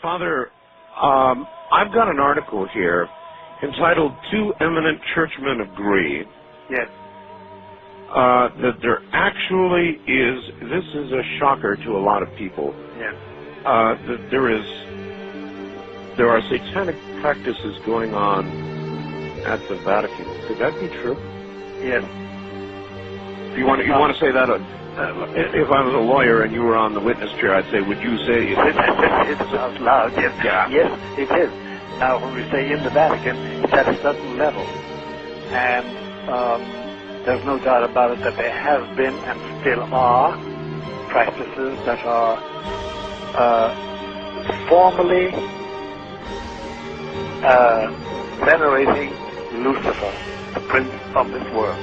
Father, I've got an article here entitled "Two Eminent Churchmen Agree." Yes. That there actually is, this is a shocker to a lot of people, Yes. that there are satanic practices going on at the Vatican. Could that be true? Yes. You want to say that? If I was a lawyer and you were on the witness chair, I'd say, would you say it? It's out loud. Yes. Yeah. Yes, it is. Now, when we say in the Vatican, it's at a certain level, and there's no doubt about it that there have been and still are practices that are formally venerating Lucifer, the prince of this world.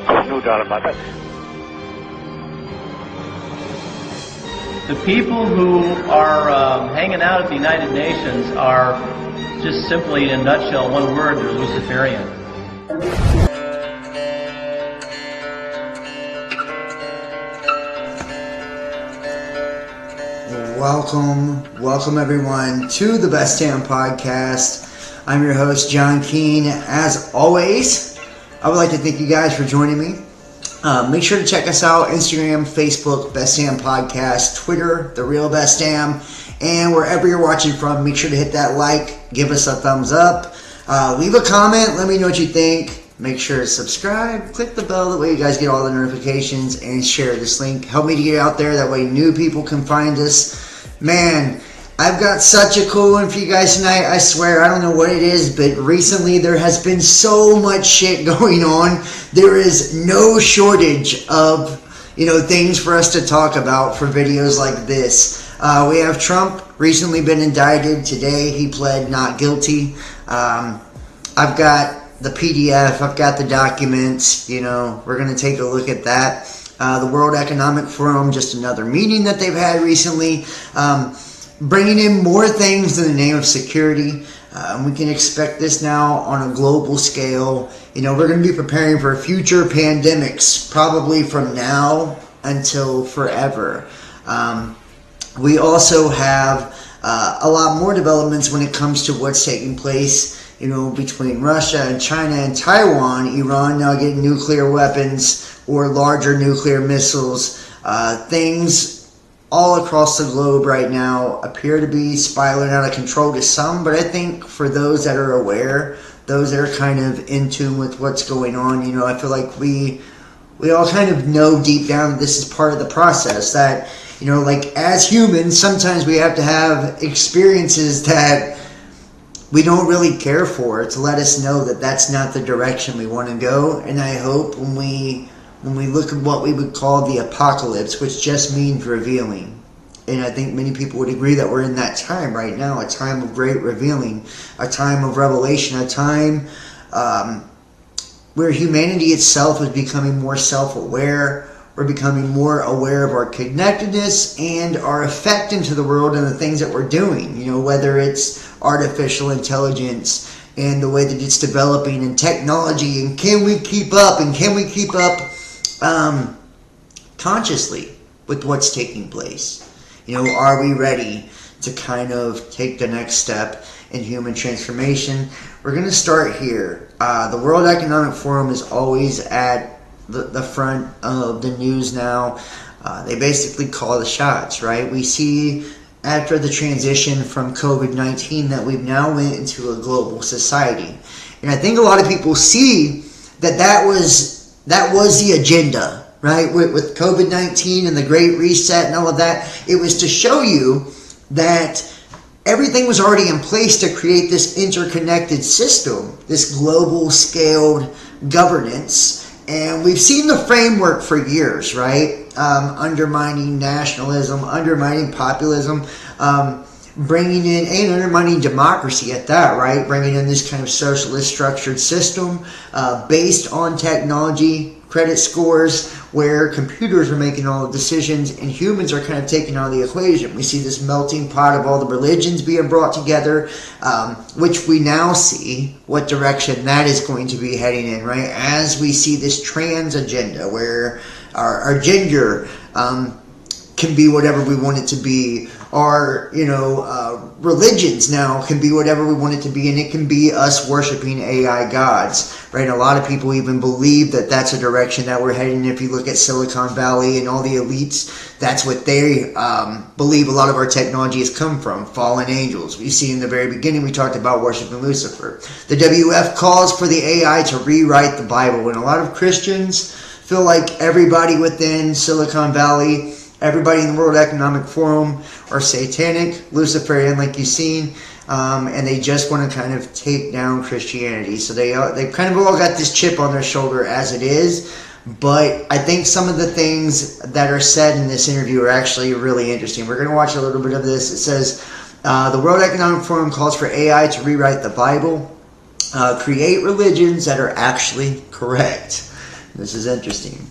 There's no doubt about that. The people who are hanging out at the United Nations are just simply, in a nutshell, one word, they're Luciferian. Welcome everyone to the Best Damn Podcast. I'm your host, John Keene. As always, I would like to thank you guys for joining me. Make sure to check us out, Instagram, Facebook, Best Damn Podcast, Twitter, The Real Best Damn, and wherever you're watching from, make sure to hit that like, give us a thumbs up, leave a comment, let me know what you think, make sure to subscribe, click the bell, that way you guys get all the notifications, and share this link. Help me to get out there, that way new people can find us. Man, I've got such a cool one for you guys tonight. I swear, I don't know what it is, but recently there has been so much shit going on. There is no shortage of, things for us to talk about for videos like this. We have Trump recently been indicted. Today he pled not guilty. I've got the PDF. I've got the documents. We're going to take a look at that. The World Economic Forum, just another meeting that they've had recently. Bringing in more things in the name of security. We can expect this now on a global scale. We're going to be preparing for future pandemics, probably from now until forever. We also have a lot more developments when it comes to what's taking place, between Russia and China and Taiwan. Iran now getting nuclear weapons or larger nuclear missiles. Things all across the globe right now appear to be spiraling out of control to some, but I think for those that are aware, those that are kind of in tune with what's going on, I feel like we all kind of know deep down that this is part of the process, that, as humans, sometimes we have to have experiences that we don't really care for to let us know that that's not the direction we want to go. And I hope when we look at what we would call the apocalypse, which just means revealing. And I think many people would agree that we're in that time right now, a time of great revealing, a time of revelation, a time where humanity itself is becoming more self-aware. We're becoming more aware of our connectedness and our effect into the world and the things that we're doing. Whether it's artificial intelligence and the way that it's developing, and technology, and can we keep up consciously with what's taking place? Are we ready to kind of take the next step in human transformation? We're going to start here. The World Economic Forum is always at the front of the news now. They basically call the shots, right? We see after the transition from COVID-19 that we've now went into a global society. And I think a lot of people see that was the agenda, right? With COVID-19 and the Great Reset and all of that, it was to show you that everything was already in place to create this interconnected system, this global scaled governance. And we've seen the framework for years, right? Undermining nationalism, undermining populism, bringing in and undermining democracy at that, right? Bringing in this kind of socialist structured system based on technology, credit scores, where computers are making all the decisions and humans are kind of taking out of the equation. We see this melting pot of all the religions being brought together, which we now see what direction that is going to be heading in, right? As we see this trans agenda where our gender can be whatever we want it to be. our, religions now can be whatever we want it to be, and it can be us worshiping AI gods, right? And a lot of people even believe that that's a direction that we're heading. If you look at Silicon Valley and all the elites, that's what they believe a lot of our technology has come from, fallen angels. We see in the very beginning, we talked about worshiping Lucifer. The WEF calls for the AI to rewrite the Bible, and a lot of Christians feel like everybody within Silicon Valley, everybody in the World Economic Forum are satanic, Luciferian, like you've seen, and they just want to kind of take down Christianity. So they kind of all got this chip on their shoulder as it is. But I think some of the things that are said in this interview are actually really interesting. We're going to watch a little bit of this. It says, the World Economic Forum calls for AI to rewrite the Bible, create religions that are actually correct. This is interesting.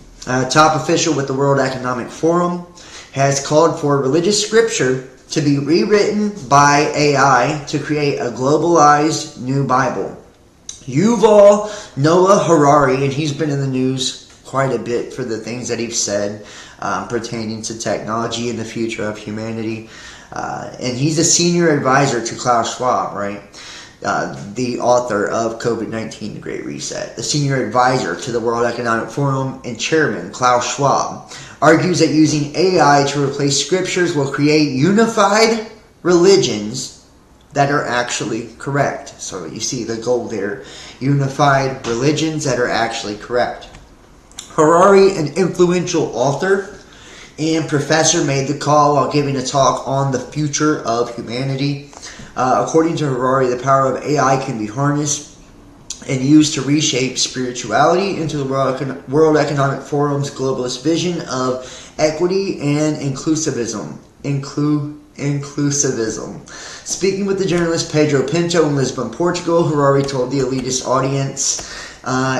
Top official with the World Economic Forum has called for religious scripture to be rewritten by AI to create a globalized new Bible. Yuval Noah Harari, and he's been in the news quite a bit for the things that he's said pertaining to technology and the future of humanity. And he's a senior advisor to Klaus Schwab, right? The author of COVID-19, The Great Reset. The senior advisor to the World Economic Forum and chairman, Klaus Schwab, argues that using AI to replace scriptures will create unified religions that are actually correct. So you see the goal there. Unified religions that are actually correct. Harari, an influential author and professor, made the call while giving a talk on the future of humanity. According to Harari, the power of AI can be harnessed and used to reshape spirituality into the World Economic Forum's globalist vision of equity and inclusivism. Inclusivism. Speaking with the journalist Pedro Pinto in Lisbon, Portugal, Harari told the elitist audience,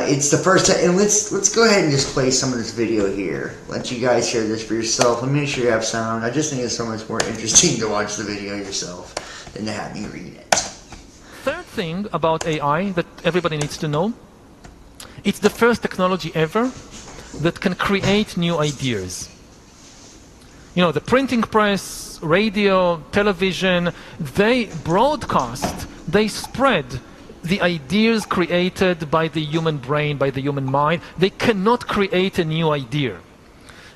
it's the first time, and let's go ahead and just play some of this video here. Let you guys hear this for yourself. Let me make sure you have sound. I just think it's so much more interesting to watch the video yourself than to have me read it. Third thing about AI that everybody needs to know, it's the first technology ever that can create new ideas. The printing press, radio, television, they broadcast, they spread the ideas created by the human brain, by the human mind. They cannot create a new idea.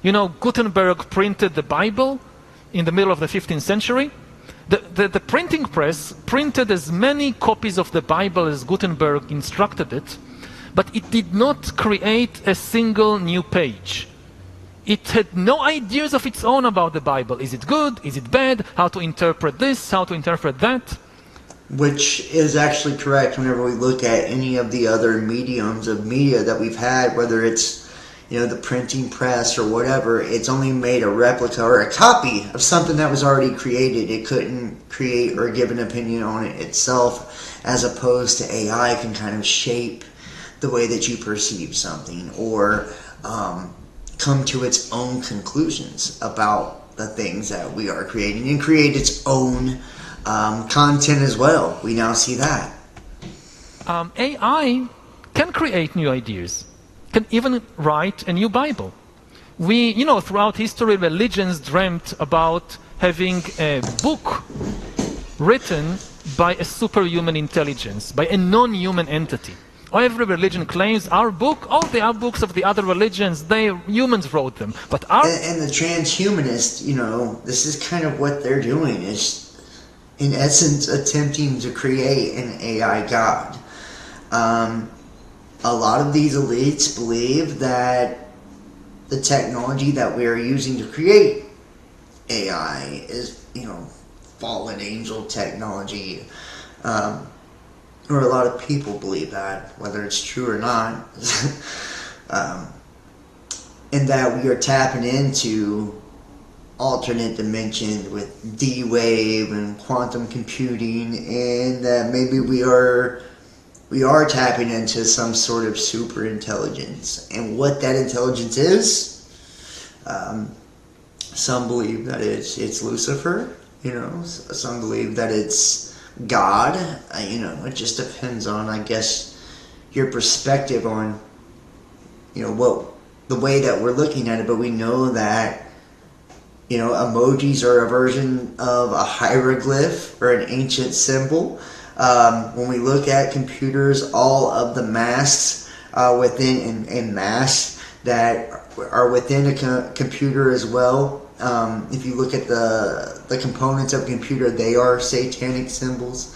Gutenberg printed the Bible in the middle of the 15th century. The printing press printed as many copies of the Bible as Gutenberg instructed it, but it did not create a single new page. It had no ideas of its own about the Bible. Is it good? Is it bad? How to interpret this? How to interpret that? Which is actually correct whenever we look at any of the other mediums of media that we've had, whether it's the printing press or whatever. It's only made a replica or a copy of something that was already created. It couldn't create or give an opinion on it itself, as opposed to AI can kind of shape the way that you perceive something or come to its own conclusions about the things that we are creating and create its own content as well. We now see that. AI can create new ideas, can even write a new Bible. Throughout history, religions dreamt about having a book written by a superhuman intelligence, by a non-human entity. Every religion claims our book, they are books of the other religions, humans wrote them. But and the transhumanists, this is kind of what they're doing, is in essence attempting to create an AI god. A lot of these elites believe that the technology that we are using to create AI is, fallen angel technology. Or a lot of people believe that, whether it's true or not. And that we are tapping into alternate dimensions with D-Wave and quantum computing, and that maybe we are tapping into some sort of super intelligence. And what that intelligence is, some believe that it's Lucifer, some believe that it's God. It just depends on, I guess, your perspective on, the way that we're looking at it. But we know that Emojis are a version of a hieroglyph or an ancient symbol. When we look at computers, all of the masks within a mask that are within a computer as well. If you look at the components of a computer, they are satanic symbols.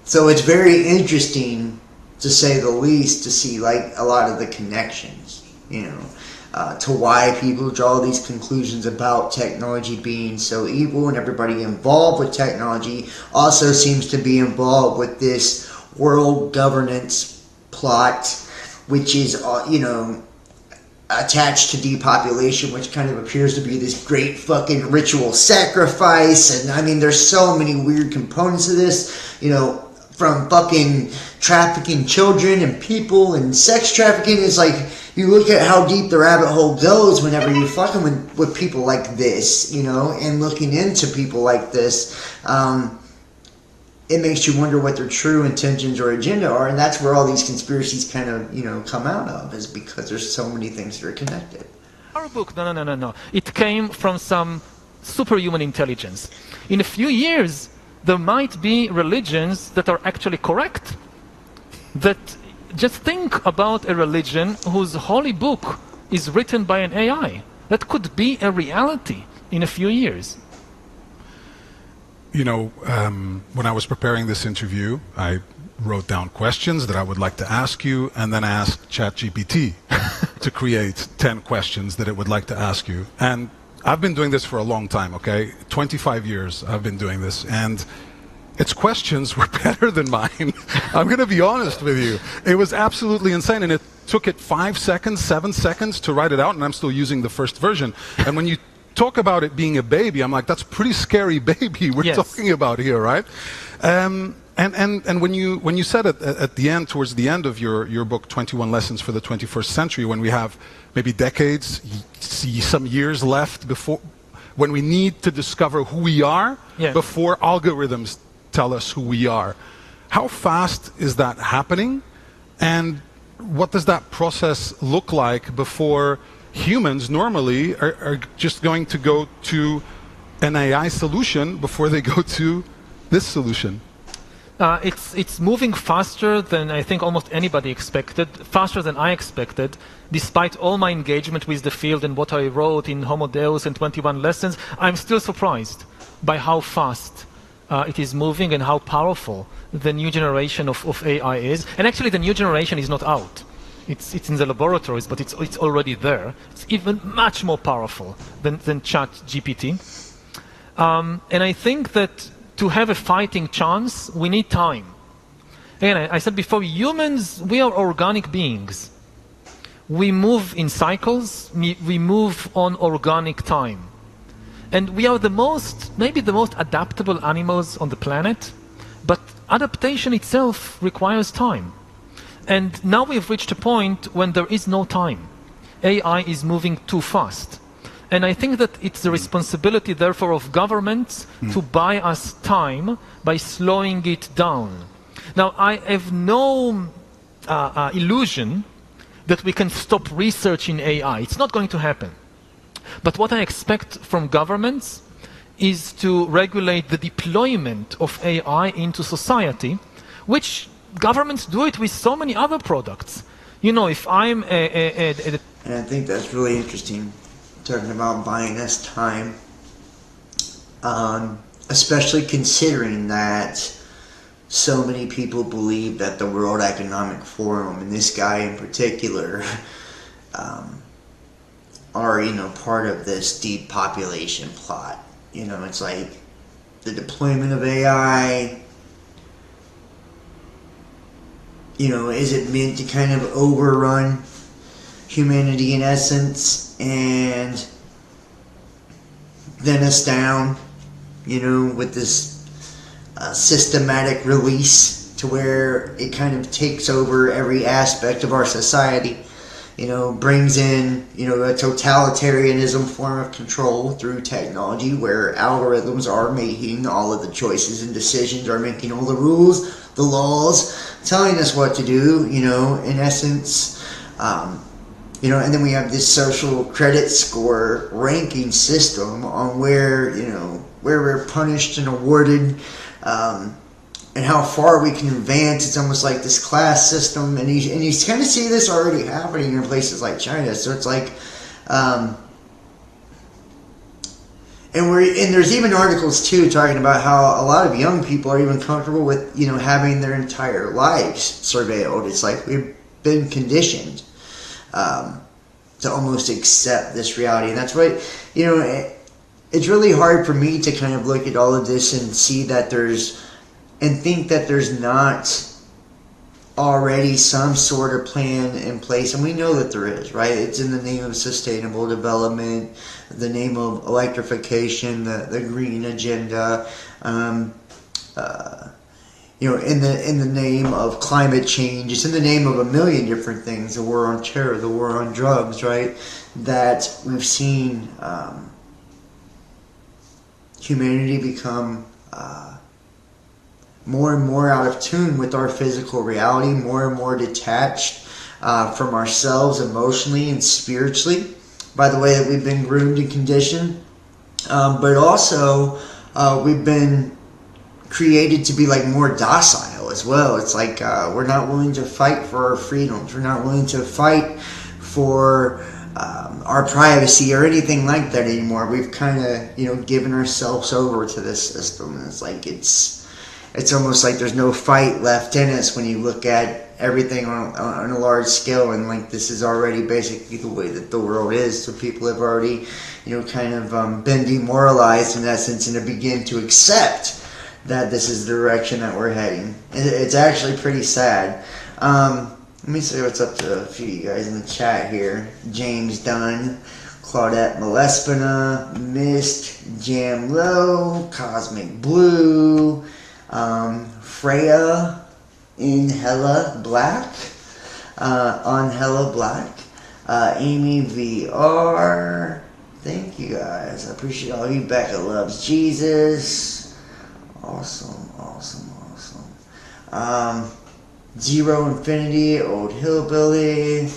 So it's very interesting, to say the least, to see like a lot of the connections, to why people draw these conclusions about technology being so evil, and everybody involved with technology also seems to be involved with this world governance plot, which is, attached to depopulation, which kind of appears to be this great fucking ritual sacrifice. And I mean, there's so many weird components of this, from fucking trafficking children and people and sex trafficking. It's like, you look at how deep the rabbit hole goes whenever you're fucking with people like this, and looking into people like this. It makes you wonder what their true intentions or agenda are, and that's where all these conspiracies kind of, come out of, is because there's so many things that are connected. Our book, no. It came from some superhuman intelligence. In a few years, there might be religions that are actually correct. That just think about a religion whose holy book is written by an AI. That could be a reality in a few years. When I was preparing this interview, I wrote down questions that I would like to ask you, and then asked ChatGPT to create 10 questions that it would like to ask you. And I've been doing this for a long time, okay? 25 years I've been doing this, and its questions were better than mine. I'm going to be honest with you. It was absolutely insane, and it took it 5 seconds, 7 seconds to write it out, and I'm still using the first version. And when you talk about it being a baby, I'm like, that's a pretty scary baby we're talking about here, right? And when you said it at the end, towards the end of your book, 21 Lessons for the 21st Century, when we have maybe decades, some years left before, when we need to discover who we are before algorithms tell us who we are. How fast is that happening? And what does that process look like before humans normally are just going to go to an AI solution before they go to this solution? It's moving faster than I think almost anybody expected, faster than I expected, despite all my engagement with the field and what I wrote in Homo Deus and 21 Lessons. I'm still surprised by how fast it is moving and how powerful the new generation of AI is. And actually the new generation is not out. It's in the laboratories, but it's already there. It's even much more powerful than ChatGPT. And I think that to have a fighting chance, we need time. Again, I said before, humans, we are organic beings. We move in cycles, we move on organic time. And we are maybe the most adaptable animals on the planet, but adaptation itself requires time. And now we've reached a point when there is no time. AI is moving too fast. And I think that it's the responsibility, therefore, of governments to buy us time by slowing it down. Now, I have no illusion that we can stop research in AI. It's not going to happen. But what I expect from governments is to regulate the deployment of AI into society, which governments do it with so many other products. If I'm And I think that's really interesting, talking about buying us time, especially considering that so many people believe that the World Economic Forum, and this guy in particular, are, part of this depopulation plot. It's like the deployment of AI, is it meant to kind of overrun humanity in essence and then us down, with this systematic release to where it kind of takes over every aspect of our society, brings in, a totalitarianism form of control through technology where algorithms are making all of the choices and decisions, are making all the rules, the laws, telling us what to do, in essence. and then we have this social credit score ranking system on where we're punished and awarded, and how far we can advance. It's almost like this class system, and you kind of see this already happening in places like China. So it's like, and there's even articles too talking about how a lot of young people are even comfortable with having their entire lives surveilled. It's like we've been conditioned to almost accept this reality, and that's why it's really hard for me to kind of look at all of this and see that think that there's not already some sort of plan in place, and we know that there is, right? It's in the name of sustainable development, the name of electrification, the green agenda, in the name of climate change. It's in the name of a million different things. The war on terror, the war on drugs, right? That we've seen humanity become more and more out of tune with our physical reality, more and more detached from ourselves emotionally and spiritually by the way that we've been groomed and conditioned. But also, we've been created to be like more docile as well. It's like we're not willing to fight for our freedoms. We're not willing to fight for our privacy or anything like that anymore. We've kind of given ourselves over to this system, and it's like it's almost like there's no fight left in us when you look at everything on a large scale, and like this is already basically the way that the world is. So people have already kind of been demoralized in essence, and to begin to accept that this is the direction that we're heading. It's actually pretty sad. Let me say what's up to a few of you guys in the chat here. James Dunn, Claudette Malespina, Mist, Jam Low, Cosmic Blue, Freya, In Hella Black, On Hella Black, Amy VR. Thank you guys. I appreciate all you. Becca Loves Jesus. Awesome. Zero Infinity, Old Hillbilly,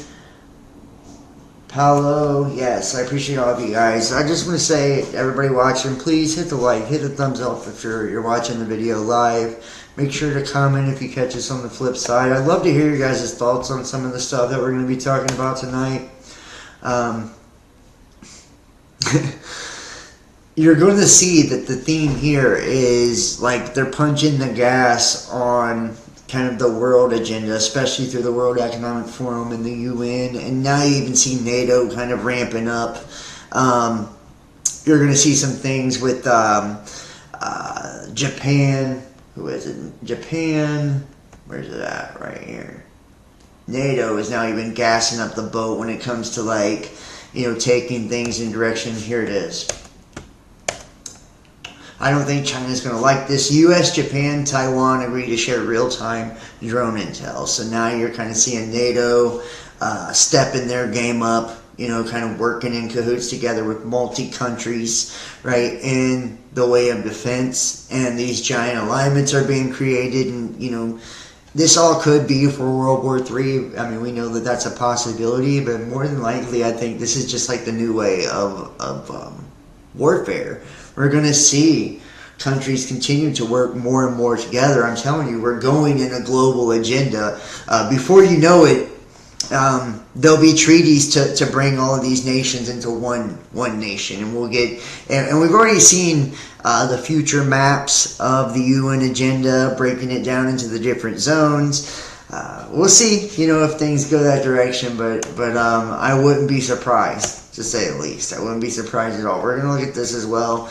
Paolo. Yes, I appreciate all of you guys. I just want to say, everybody watching, please hit the like, hit the thumbs up if you're watching the video live. Make sure to comment if you catch us on the flip side. I'd love to hear your guys' thoughts on some of the stuff that we're going to be talking about tonight. You're going to see that the theme here is like they're punching the gas on kind of the world agenda, especially through the World Economic Forum and the UN, and now you even see NATO kind of ramping up. You're going to see some things with Japan. Who is it? Japan. Where's it at? Right here. NATO is now even gassing up the boat when it comes to like, taking things in direction. Here it is. I don't think China's going to like this. U.S., Japan, Taiwan agree to share real-time drone intel. So now you're kind of seeing NATO stepping their game up, kind of working in cahoots together with multi-countries, right, in the way of defense. And these giant alignments are being created, and, this all could be for World War III. I mean, we know that that's a possibility, but more than likely, I think this is just like the new way of warfare. We're going to see countries continue to work more and more together. I'm telling you, we're going in a global agenda. Before you know it, there'll be treaties to bring all of these nations into one nation, and we'll get. And we've already seen the future maps of the UN agenda, breaking it down into the different zones. We'll see, if things go that direction, but I wouldn't be surprised, to say the least. I wouldn't be surprised at all. We're going to look at this as well.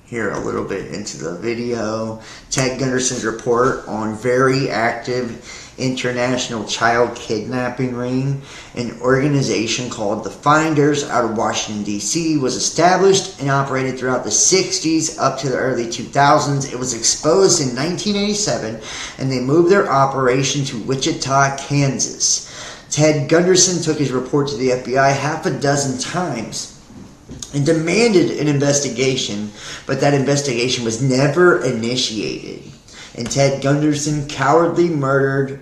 Here a little bit into the video. Ted Gunderson's report on very active international child kidnapping ring. An organization called the Finders out of Washington, D.C. was established and operated throughout the 60s up to the early 2000s. It was exposed in 1987, and they moved their operation to Wichita, Kansas. Ted Gunderson took his report to the FBI half a dozen times and demanded an investigation, but that investigation was never initiated. and Ted Gunderson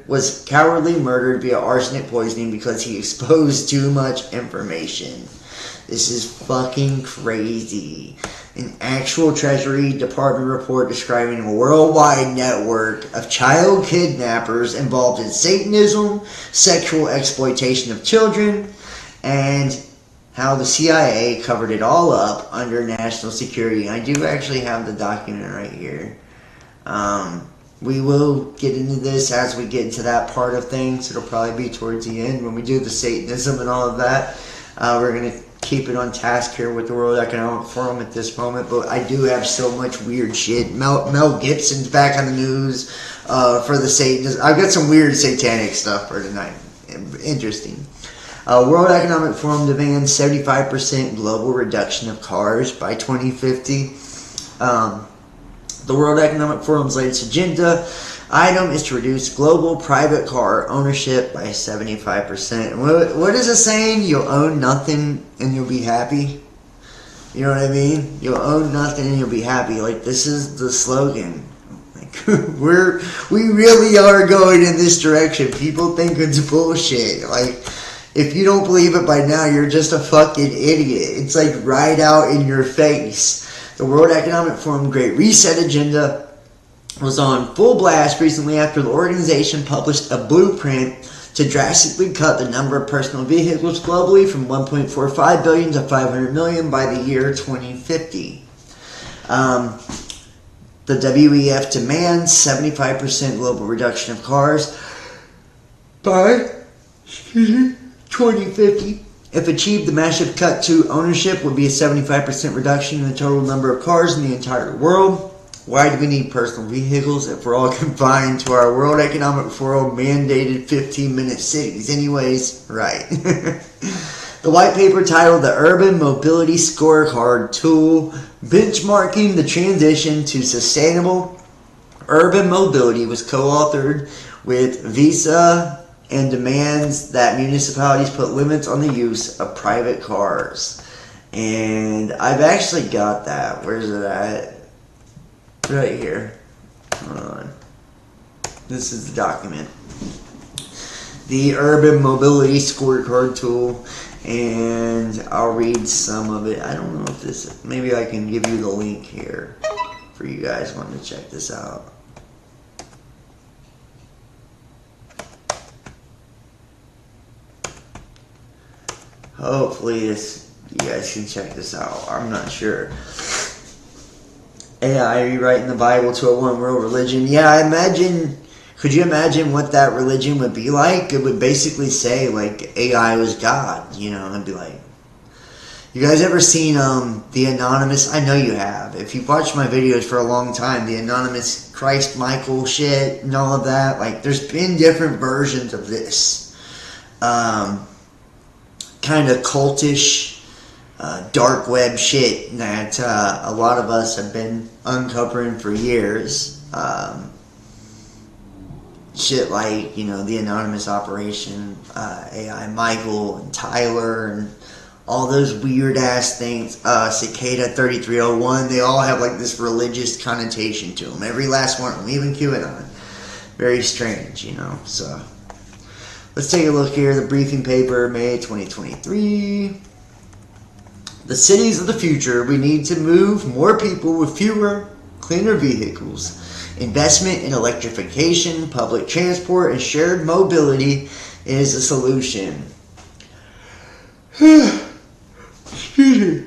was cowardly murdered via arsenic poisoning because he exposed too much information. This is fucking crazy. An actual Treasury Department report describing a worldwide network of child kidnappers involved in Satanism, sexual exploitation of children, and how the CIA covered it all up under national security. I do actually have the document right here. We will get into this as we get into that part of things. It'll probably be towards the end when we do the Satanism and all of that. We're going to keep it on task here with the World Economic Forum at this moment, but I do have so much weird shit. Mel Gibson's back on the news for the Satanism. I've got some weird satanic stuff for tonight. Interesting. World Economic Forum demands 75% global reduction of cars by 2050. The World Economic Forum's latest agenda item is to reduce global private car ownership by 75%. What is it saying? You'll own nothing and you'll be happy? You know what I mean? You'll own nothing and you'll be happy. Like, this is the slogan. Like, we really are going in this direction. People think it's bullshit. Like, if you don't believe it by now, you're just a fucking idiot. It's like right out in your face. The World Economic Forum Great Reset agenda was on full blast recently after the organization published a blueprint to drastically cut the number of personal vehicles globally from 1.45 billion to 500 million by the year 2050. The WEF demands 75% global reduction of cars by 2050. If achieved, the massive cut to ownership would be a 75% reduction in the total number of cars in the entire world. Why do we need personal vehicles if we're all confined to our World Economic Forum mandated 15-minute cities? Anyways, right. The white paper titled The Urban Mobility Scorecard Tool, Benchmarking the Transition to Sustainable Urban Mobility, was co-authored with Visa and demands that municipalities put limits on the use of private cars. And I've actually got that. Where's it at? Right here. Hold on. This is the document. The Urban Mobility Scorecard Tool. And I'll read some of it. I don't know if this... Maybe I can give you the link here for you guys wanting to check this out. Hopefully you guys can check this out. I'm not sure. AI rewriting the Bible to a one world religion. Yeah, could you imagine what that religion would be like? It would basically say, like, AI was God, you know, and it'd be like, you guys ever seen the Anonymous? I know you have. If you've watched my videos for a long time, the Anonymous Christ Michael shit and all of that, like, there's been different versions of this. Kind of cultish, dark web shit that a lot of us have been uncovering for years. Shit like, you know, the Anonymous Operation, AI Michael and Tyler and all those weird ass things, Cicada 3301, they all have like this religious connotation to them. Every last one of them, even QAnon. Very strange, you know, so... Let's take a look here. The briefing paper, May 2023. The cities of the future. We need to move more people with fewer, cleaner vehicles. Investment in electrification, public transport, and shared mobility is the solution. Excuse me.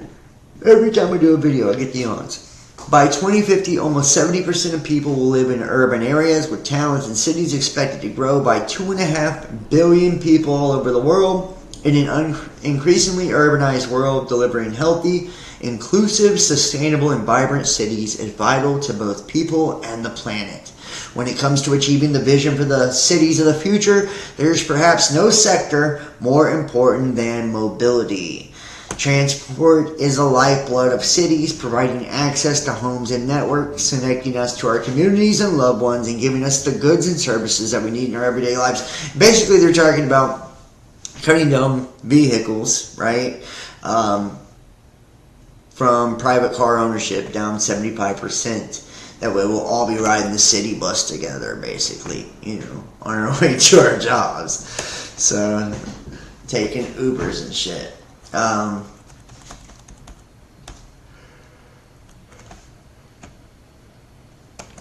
Every time I do a video, I get the yawns. By 2050, almost 70% of people will live in urban areas, with towns and cities expected to grow by 2.5 billion people all over the world. In an increasingly urbanized world, delivering healthy, inclusive, sustainable, and vibrant cities is vital to both people and the planet. When it comes to achieving the vision for the cities of the future, there's perhaps no sector more important than mobility. Transport is the lifeblood of cities, providing access to homes and networks, connecting us to our communities and loved ones, and giving us the goods and services that we need in our everyday lives. Basically, they're talking about cutting down vehicles, right? From private car ownership down 75%. That way we'll all be riding the city bus together, basically, on our way to our jobs. So, taking Ubers and shit.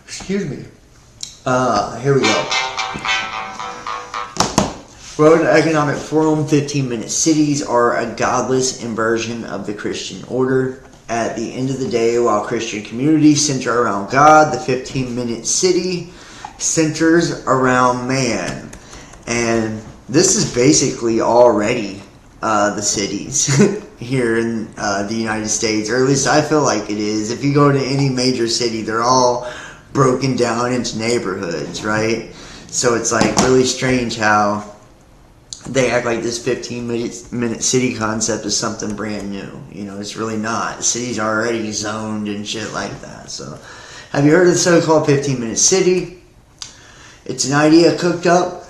Excuse me. Here we go. World Economic Forum, 15-minute cities are a godless inversion of the Christian order. At the end of the day, while Christian communities center around God, the 15-minute city centers around man. And this is basically already the cities here in the United States, or at least I feel like it is. If you go to any major city, they're all broken down into neighborhoods, right? So it's like really strange how they act like this 15-minute city concept is something brand new. It's really not. The city's already zoned and shit like that. So, have you heard of the so-called 15-minute city? It's an idea cooked up,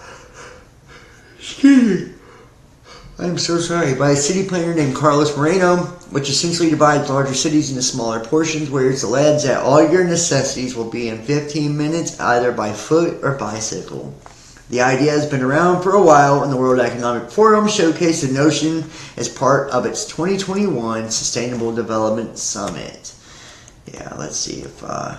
excuse me, I'm so sorry, by a city planner named Carlos Moreno, which essentially divides larger cities into smaller portions where it's alleged that all your necessities will be in 15 minutes, either by foot or bicycle. The idea has been around for a while, and the World Economic Forum showcased the notion as part of its 2021 Sustainable Development Summit. Yeah, let's see if I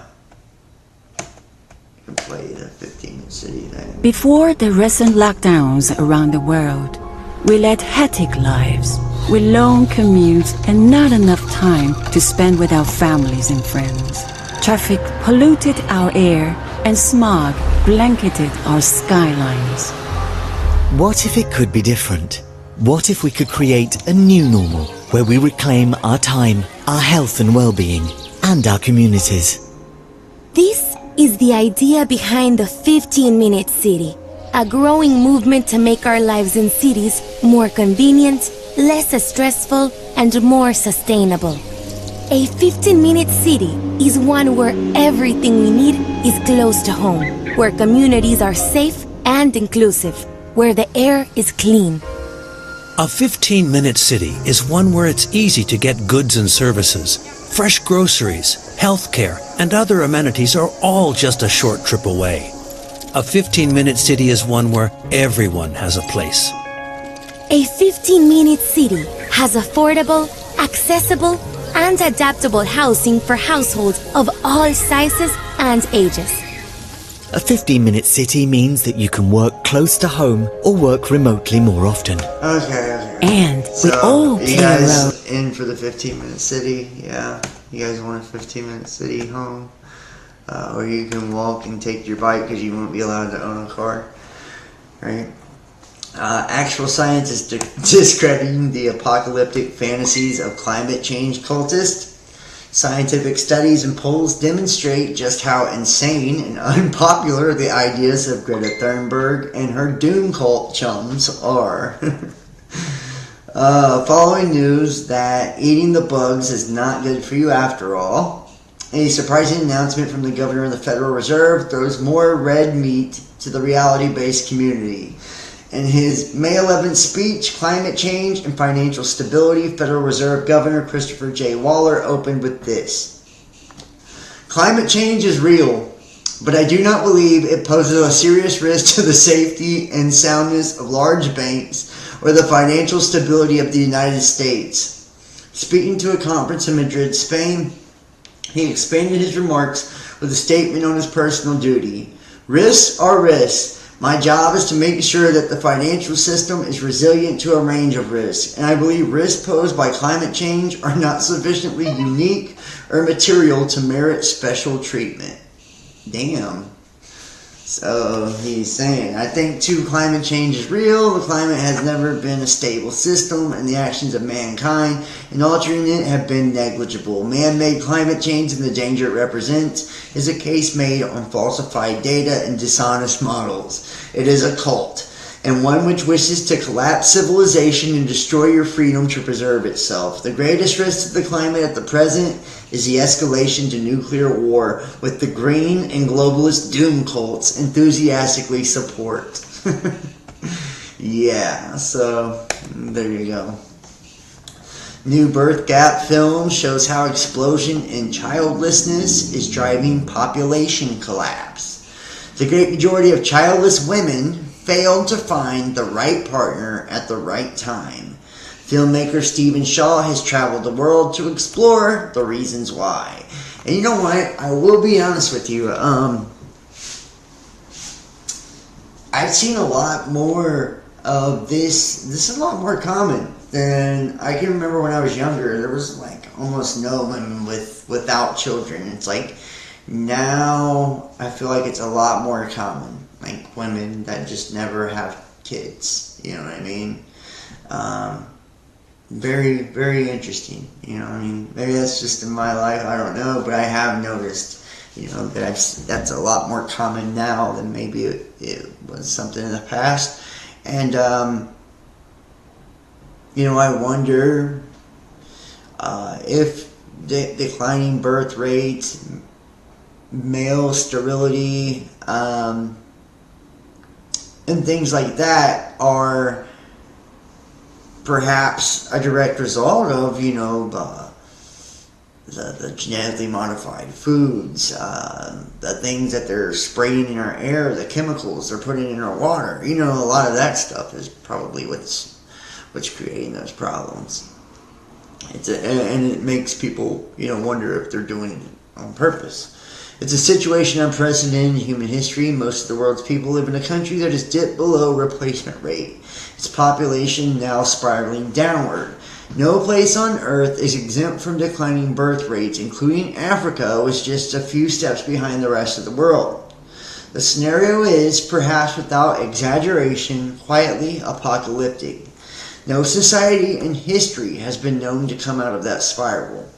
can play the 15-minute city thing. Before the recent lockdowns around the world, we led hectic lives with long commutes and not enough time to spend with our families and friends. Traffic polluted our air, and smog blanketed our skylines. What if it could be different? What if we could create a new normal where we reclaim our time, our health and well-being, and our communities? This is the idea behind the 15-minute city, a growing movement to make our lives in cities more convenient, less stressful, and more sustainable. A 15-minute city is one where everything we need is close to home, where communities are safe and inclusive, where the air is clean. A 15-minute city is one where it's easy to get goods and services. Fresh groceries, healthcare, and other amenities are all just a short trip away. A 15-minute city is one where everyone has a place. A 15-minute city has affordable, accessible, and adaptable housing for households of all sizes and ages. A 15-minute city means that you can work close to home or work remotely more often. Okay. And So, we all you play a role. guys in for the 15-minute city? Yeah. You guys want a 15-minute city home? Or you can walk and take your bike because you won't be allowed to own a car, right? Actual science is discrediting the apocalyptic fantasies of climate change cultists. Scientific studies and polls demonstrate just how insane and unpopular the ideas of Greta Thunberg and her doom cult chums are. Following news that eating the bugs is not good for you after all, a surprising announcement from the governor of the Federal Reserve throws more red meat to the reality-based community. In his May 11th speech, Climate Change and Financial Stability, Federal Reserve Governor Christopher J. Waller opened with this. Climate change is real, but I do not believe it poses a serious risk to the safety and soundness of large banks or the financial stability of the United States. Speaking to a conference in Madrid, Spain, he expanded his remarks with a statement on his personal duty. Risks are risks. My job is to make sure that the financial system is resilient to a range of risks, and I believe risks posed by climate change are not sufficiently unique or material to merit special treatment. Damn. So he's saying, I think too climate change is real. The climate has never been a stable system, and the actions of mankind in altering it have been negligible. Man-made climate change and the danger it represents is a case made on falsified data and dishonest models. It is a cult, and one which wishes to collapse civilization and destroy your freedom to preserve itself. The greatest risk to the climate at the present is the escalation to nuclear war, with the green and globalist doom cults enthusiastically support. Yeah, so there you go. New birth gap film shows how explosion in childlessness is driving population collapse. The great majority of childless women failed to find the right partner at the right time. Filmmaker Stephen Shaw has traveled the world to explore the reasons why. And you know what? I will be honest with you. I've seen a lot more of this. This is a lot more common than I can remember when I was younger. There was like almost no women without children. It's like now I feel like it's a lot more common. Like women that just never have kids. You know what I mean? Very, very interesting. You know what I mean? Maybe that's just in my life. I don't know. But I have noticed, you know, that that's a lot more common now than maybe it was something in the past. And, you know, I wonder if declining birth rates, male sterility, and things like that are perhaps a direct result of, you know, the genetically modified foods, the things that they're spraying in our air, the chemicals they're putting in our water. You know, a lot of that stuff is probably what's creating those problems. And it makes people, you know, wonder if they're doing it on purpose. It's a situation unprecedented in human history. Most of the world's people live in a country that has dipped below replacement rate. Its population now spiraling downward. No place on Earth is exempt from declining birth rates, including Africa, which is just a few steps behind the rest of the world. The scenario is, perhaps without exaggeration, quietly apocalyptic. No society in history has been known to come out of that spiral.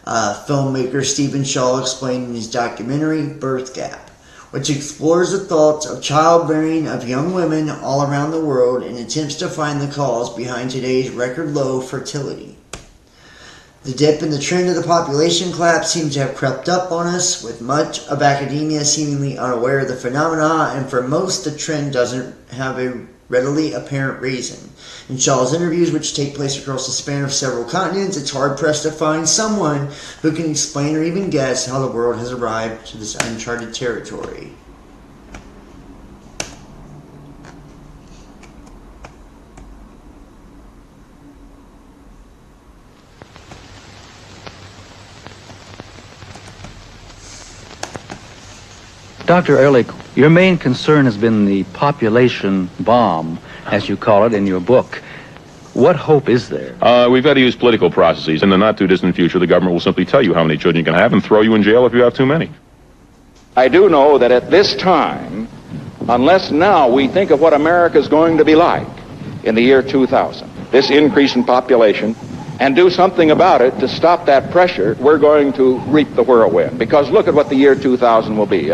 Filmmaker Stephen Shaw explained in his documentary, Birth Gap, which explores the thoughts of childbearing of young women all around the world and attempts to find the cause behind today's record low fertility. The dip in the trend of the population collapse seems to have crept up on us, with much of academia seemingly unaware of the phenomena, and for most the trend doesn't have a readily apparent reason. In Shaw's interviews, which take place across the span of several continents, it's hard-pressed to find someone who can explain or even guess how the world has arrived to this uncharted territory. Dr. Ehrlich, your main concern has been the population bomb, as you call it in your book. What hope is there? We've got to use political processes. In the not-too-distant future, the government will simply tell you how many children you can have and throw you in jail if you have too many. I do know that at this time, unless now we think of what America is going to be like in the year 2000, this increase in population, and do something about it to stop that pressure, we're going to reap the whirlwind. Because look at what the year 2000 will be.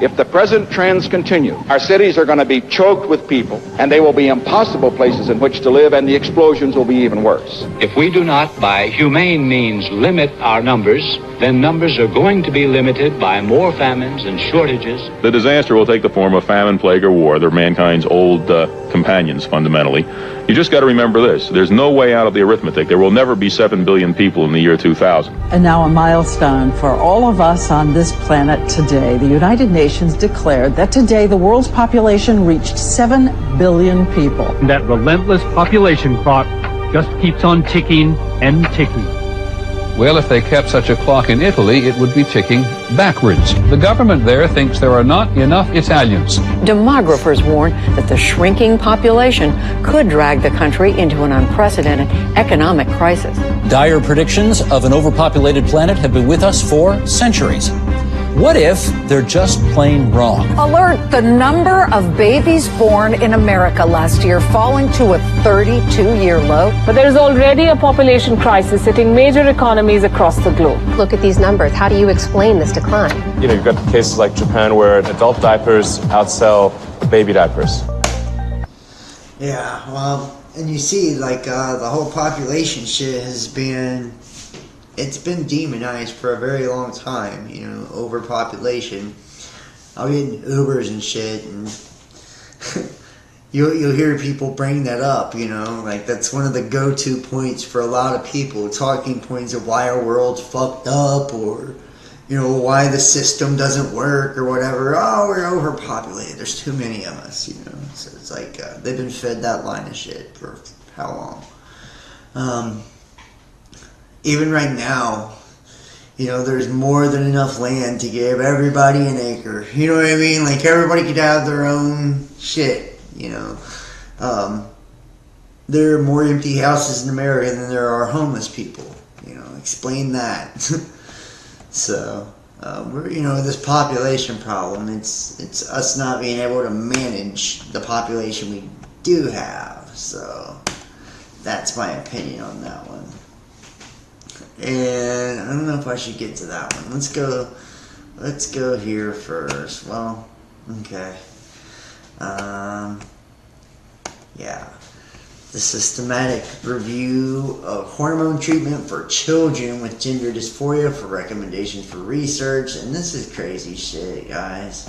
If the present trends continue, our cities are going to be choked with people, and they will be impossible places in which to live, and the explosions will be even worse. If we do not, by humane means, limit our numbers, then numbers are going to be limited by more famines and shortages. The disaster will take the form of famine, plague, or war. They're mankind's old companions, fundamentally. You just got to remember this. There's no way out of the arithmetic. There will never be 7 billion people in the year 2000. And now a milestone for all of us on this planet today. The United Nations declared that today the world's population reached 7 billion people. And that relentless population clock just keeps on ticking and ticking. Well, if they kept such a clock in Italy, it would be ticking backwards. The government there thinks there are not enough Italians. Demographers warn that the shrinking population could drag the country into an unprecedented economic crisis. Dire predictions of an overpopulated planet have been with us for centuries. What if they're just plain wrong? Alert! The number of babies born in America last year falling to a 32-year low. But there's already a population crisis hitting major economies across the globe. Look at these numbers. How do you explain this decline? You know, you've got cases like Japan where adult diapers outsell baby diapers. Yeah, well, and you see, like, the whole population shit has been... It's been demonized for a very long time, you know, overpopulation. I'll get in Ubers and shit, and you'll hear people bring that up, like that's one of the go-to points for a lot of people, talking points of why our world's fucked up, or why the system doesn't work or whatever. Oh, we're overpopulated, there's too many of us, so it's like they've been fed that line of shit for how long. Even right now, there's more than enough land to give everybody an acre. You know what I mean? Like, everybody could have their own shit, there are more empty houses in America than there are homeless people. Explain that. So, we're, this population problem, it's us not being able to manage the population we do have. So, that's my opinion on that one. And I don't know if I should get to that one. Let's go here first. Well, okay. Yeah. The systematic review of hormone treatment for children with gender dysphoria for recommendations for research. And this is crazy shit, guys.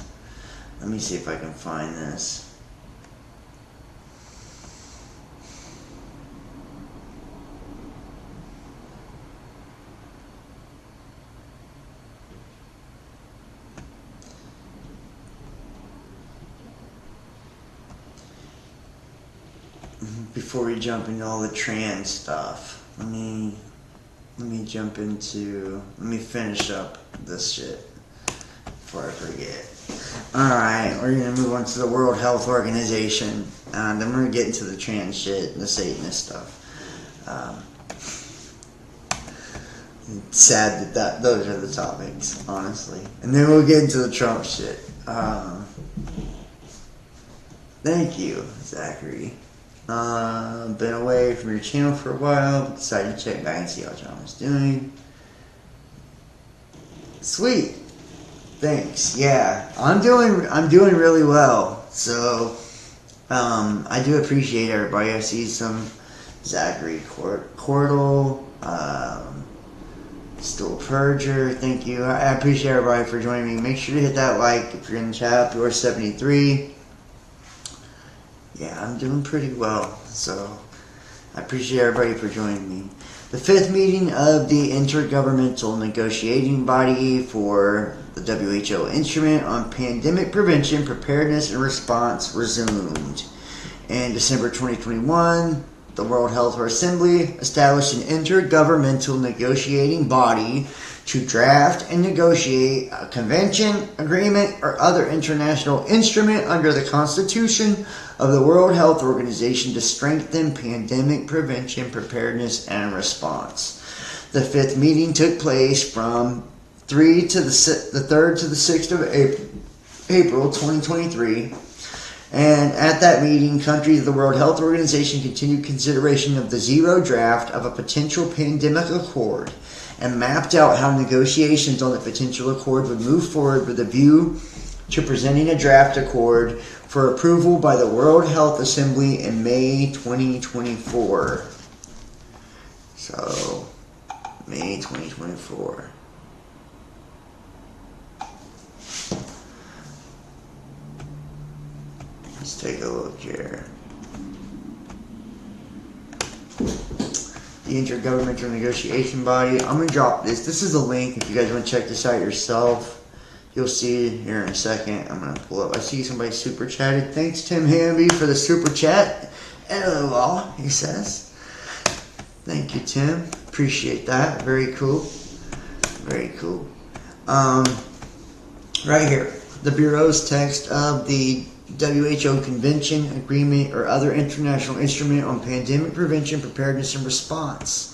Let me see if I can find this. Before we jump into all the trans stuff, let me finish up this shit before I forget. Alright, we're going to move on to the World Health Organization, and then we're going to get into the trans shit and the Satanist stuff. It's sad that those are the topics, honestly. And then we'll get into the Trump shit. Thank you, Zachary. Been away from your channel for a while, but decided to check back and see how John was doing. Sweet. Thanks. Yeah, I'm doing really well. So, I do appreciate everybody. I see some Zachary Cordell, Stool Purger. Thank you. I appreciate everybody for joining me. Make sure to hit that like if you're in the chat. You're 73. Yeah, I'm doing pretty well, so I appreciate everybody for joining me. The 5th meeting of the Intergovernmental Negotiating Body for the WHO Instrument on Pandemic Prevention, Preparedness, and Response resumed. In December 2021, the World Health Assembly established an intergovernmental negotiating body to draft and negotiate a convention, agreement, or other international instrument under the Constitution of the World Health Organization to strengthen pandemic prevention, preparedness, and response. The 5th meeting took place from the 3rd to the 6th of April 2023. And at that meeting, countries of the World Health Organization continued consideration of the zero draft of a potential pandemic accord and mapped out how negotiations on the potential accord would move forward with a view to presenting a draft accord for approval by the World Health Assembly in May 2024. So, May 2024. Let's take a look here. The Intergovernmental Negotiation Body. I'm going to drop this. This is a link if you guys want to check this out yourself. You'll see it here in a second. I'm going to pull up. I see somebody super chatted. Thanks, Tim Hamby, for the super chat. LOL, he says. Thank you, Tim. Appreciate that. Very cool. Very cool. Right here. The Bureau's text of the WHO Convention, Agreement, or other international instrument on pandemic prevention, preparedness, and response.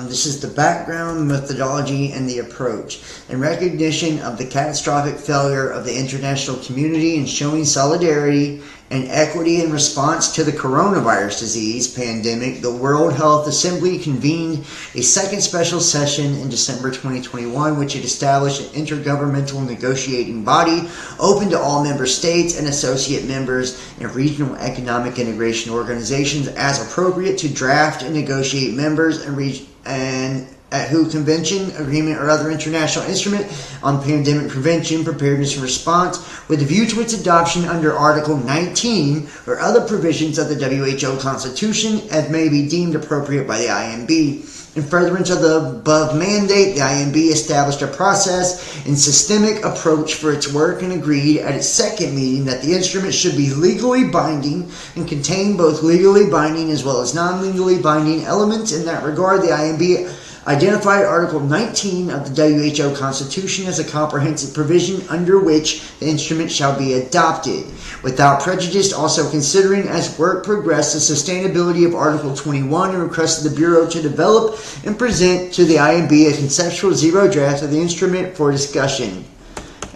This is the background, methodology, and the approach. In recognition of the catastrophic failure of the international community in showing solidarity and equity in response to the coronavirus disease pandemic, the World Health Assembly convened a second special session in December 2021, which it established an intergovernmental negotiating body open to all member states and associate members and regional economic integration organizations as appropriate to draft and negotiate members and at WHO convention, agreement, or other international instrument on pandemic prevention, preparedness, and response with a view to its adoption under Article 19 or other provisions of the WHO Constitution as may be deemed appropriate by the INB. In furtherance of the above mandate, the INB established a process and systemic approach for its work and agreed at its second meeting that the instrument should be legally binding and contain both legally binding as well as non-legally binding elements. In that regard, the INB identified Article 19 of the WHO Constitution as a comprehensive provision under which the instrument shall be adopted. Without prejudice, also considering as work progressed the sustainability of Article 21 and requested the Bureau to develop and present to the INB a conceptual zero draft of the instrument for discussion.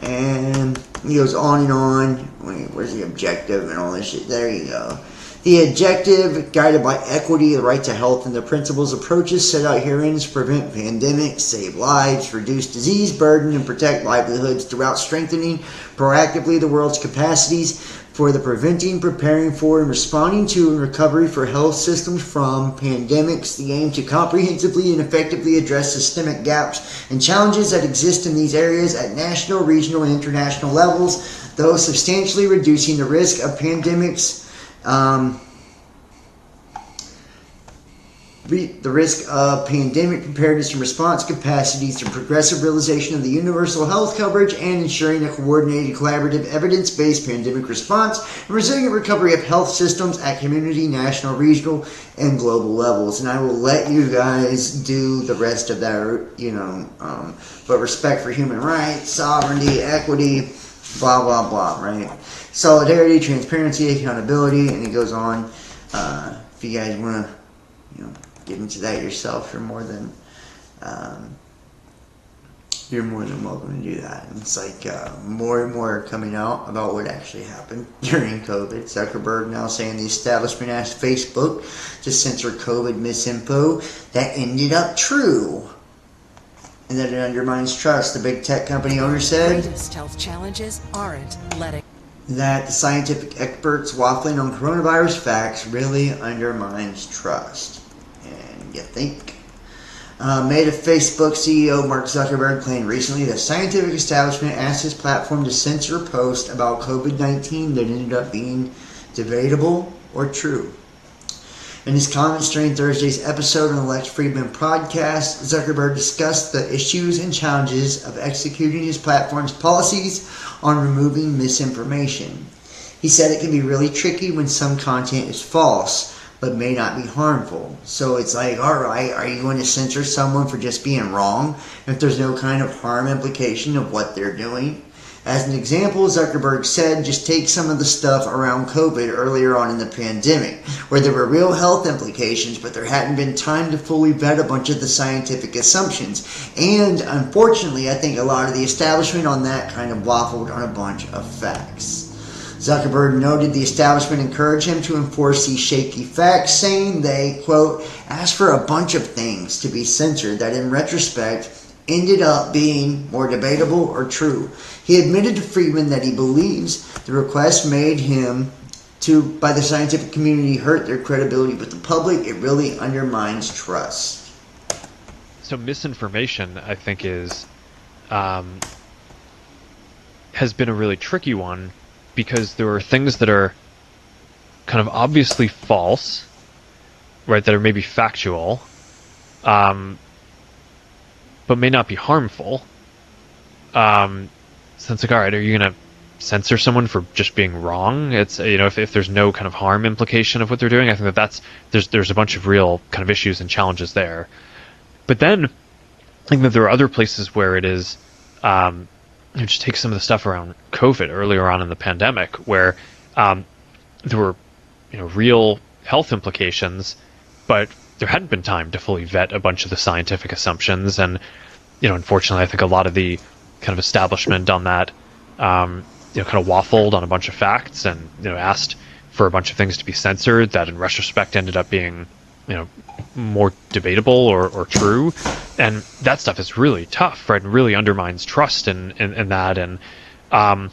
And he goes on and on. Wait, where's the objective and all this shit? There you go. The objective, guided by equity, the right to health, and the principles, approaches set out herein is to prevent pandemics, save lives, reduce disease burden, and protect livelihoods throughout strengthening proactively the world's capacities for the preventing, preparing for, and responding to and recovery for health systems from pandemics. The aim to comprehensively and effectively address systemic gaps and challenges that exist in these areas at national, regional, and international levels, though substantially reducing the risk of pandemics, the risk of pandemic preparedness and response capacities through progressive realization of the universal health coverage and ensuring a coordinated, collaborative, evidence-based pandemic response and resilient recovery of health systems at community, national, regional, and global levels. And I will let you guys do the rest of that, but respect for human rights, sovereignty, equity, blah, blah, blah, right? Solidarity, transparency, accountability, and it goes on. If you guys want to, get into that yourself, you're more than welcome to do that. And it's like more and more coming out about what actually happened during COVID. Zuckerberg now saying the establishment asked Facebook to censor COVID misinfo that ended up true, and that it undermines trust. The big tech company owner said greatest health challenges aren't letting that the scientific experts waffling on coronavirus facts really undermines trust. And you think? Meta Facebook CEO Mark Zuckerberg claimed recently that scientific establishment asked his platform to censor posts about COVID-19 that ended up being debatable or true. In his comments during Thursday's episode on the Lex Friedman podcast, Zuckerberg discussed the issues and challenges of executing his platform's policies on removing misinformation. He said it can be really tricky when some content is false, but may not be harmful. So it's like, alright, are you going to censor someone for just being wrong if there's no kind of harm implication of what they're doing? As an example, Zuckerberg said, just take some of the stuff around COVID earlier on in the pandemic, where there were real health implications, but there hadn't been time to fully vet a bunch of the scientific assumptions. And unfortunately, I think a lot of the establishment on that kind of waffled on a bunch of facts. Zuckerberg noted the establishment encouraged him to enforce these shaky facts, saying they, quote, asked for a bunch of things to be censored that in retrospect ended up being more debatable or true. He admitted to Friedman that he believes the request made him by the scientific community hurt their credibility with the public. It really undermines trust. So misinformation, I think, has been a really tricky one, because there are things that are kind of obviously false, right, that are maybe factual, but may not be harmful. So it's like, all right, are you going to censor someone for just being wrong? It's, if there's no kind of harm implication of what they're doing, I think there's a bunch of real kind of issues and challenges there. But then I think that there are other places where it is, just take some of the stuff around COVID earlier on in the pandemic, where there were real health implications, but there hadn't been time to fully vet a bunch of the scientific assumptions. And unfortunately, I think a lot of the kind of establishment on that kind of waffled on a bunch of facts and asked for a bunch of things to be censored that in retrospect ended up being more debatable or true. And that stuff is really tough, right? And really undermines trust in that. And yeah.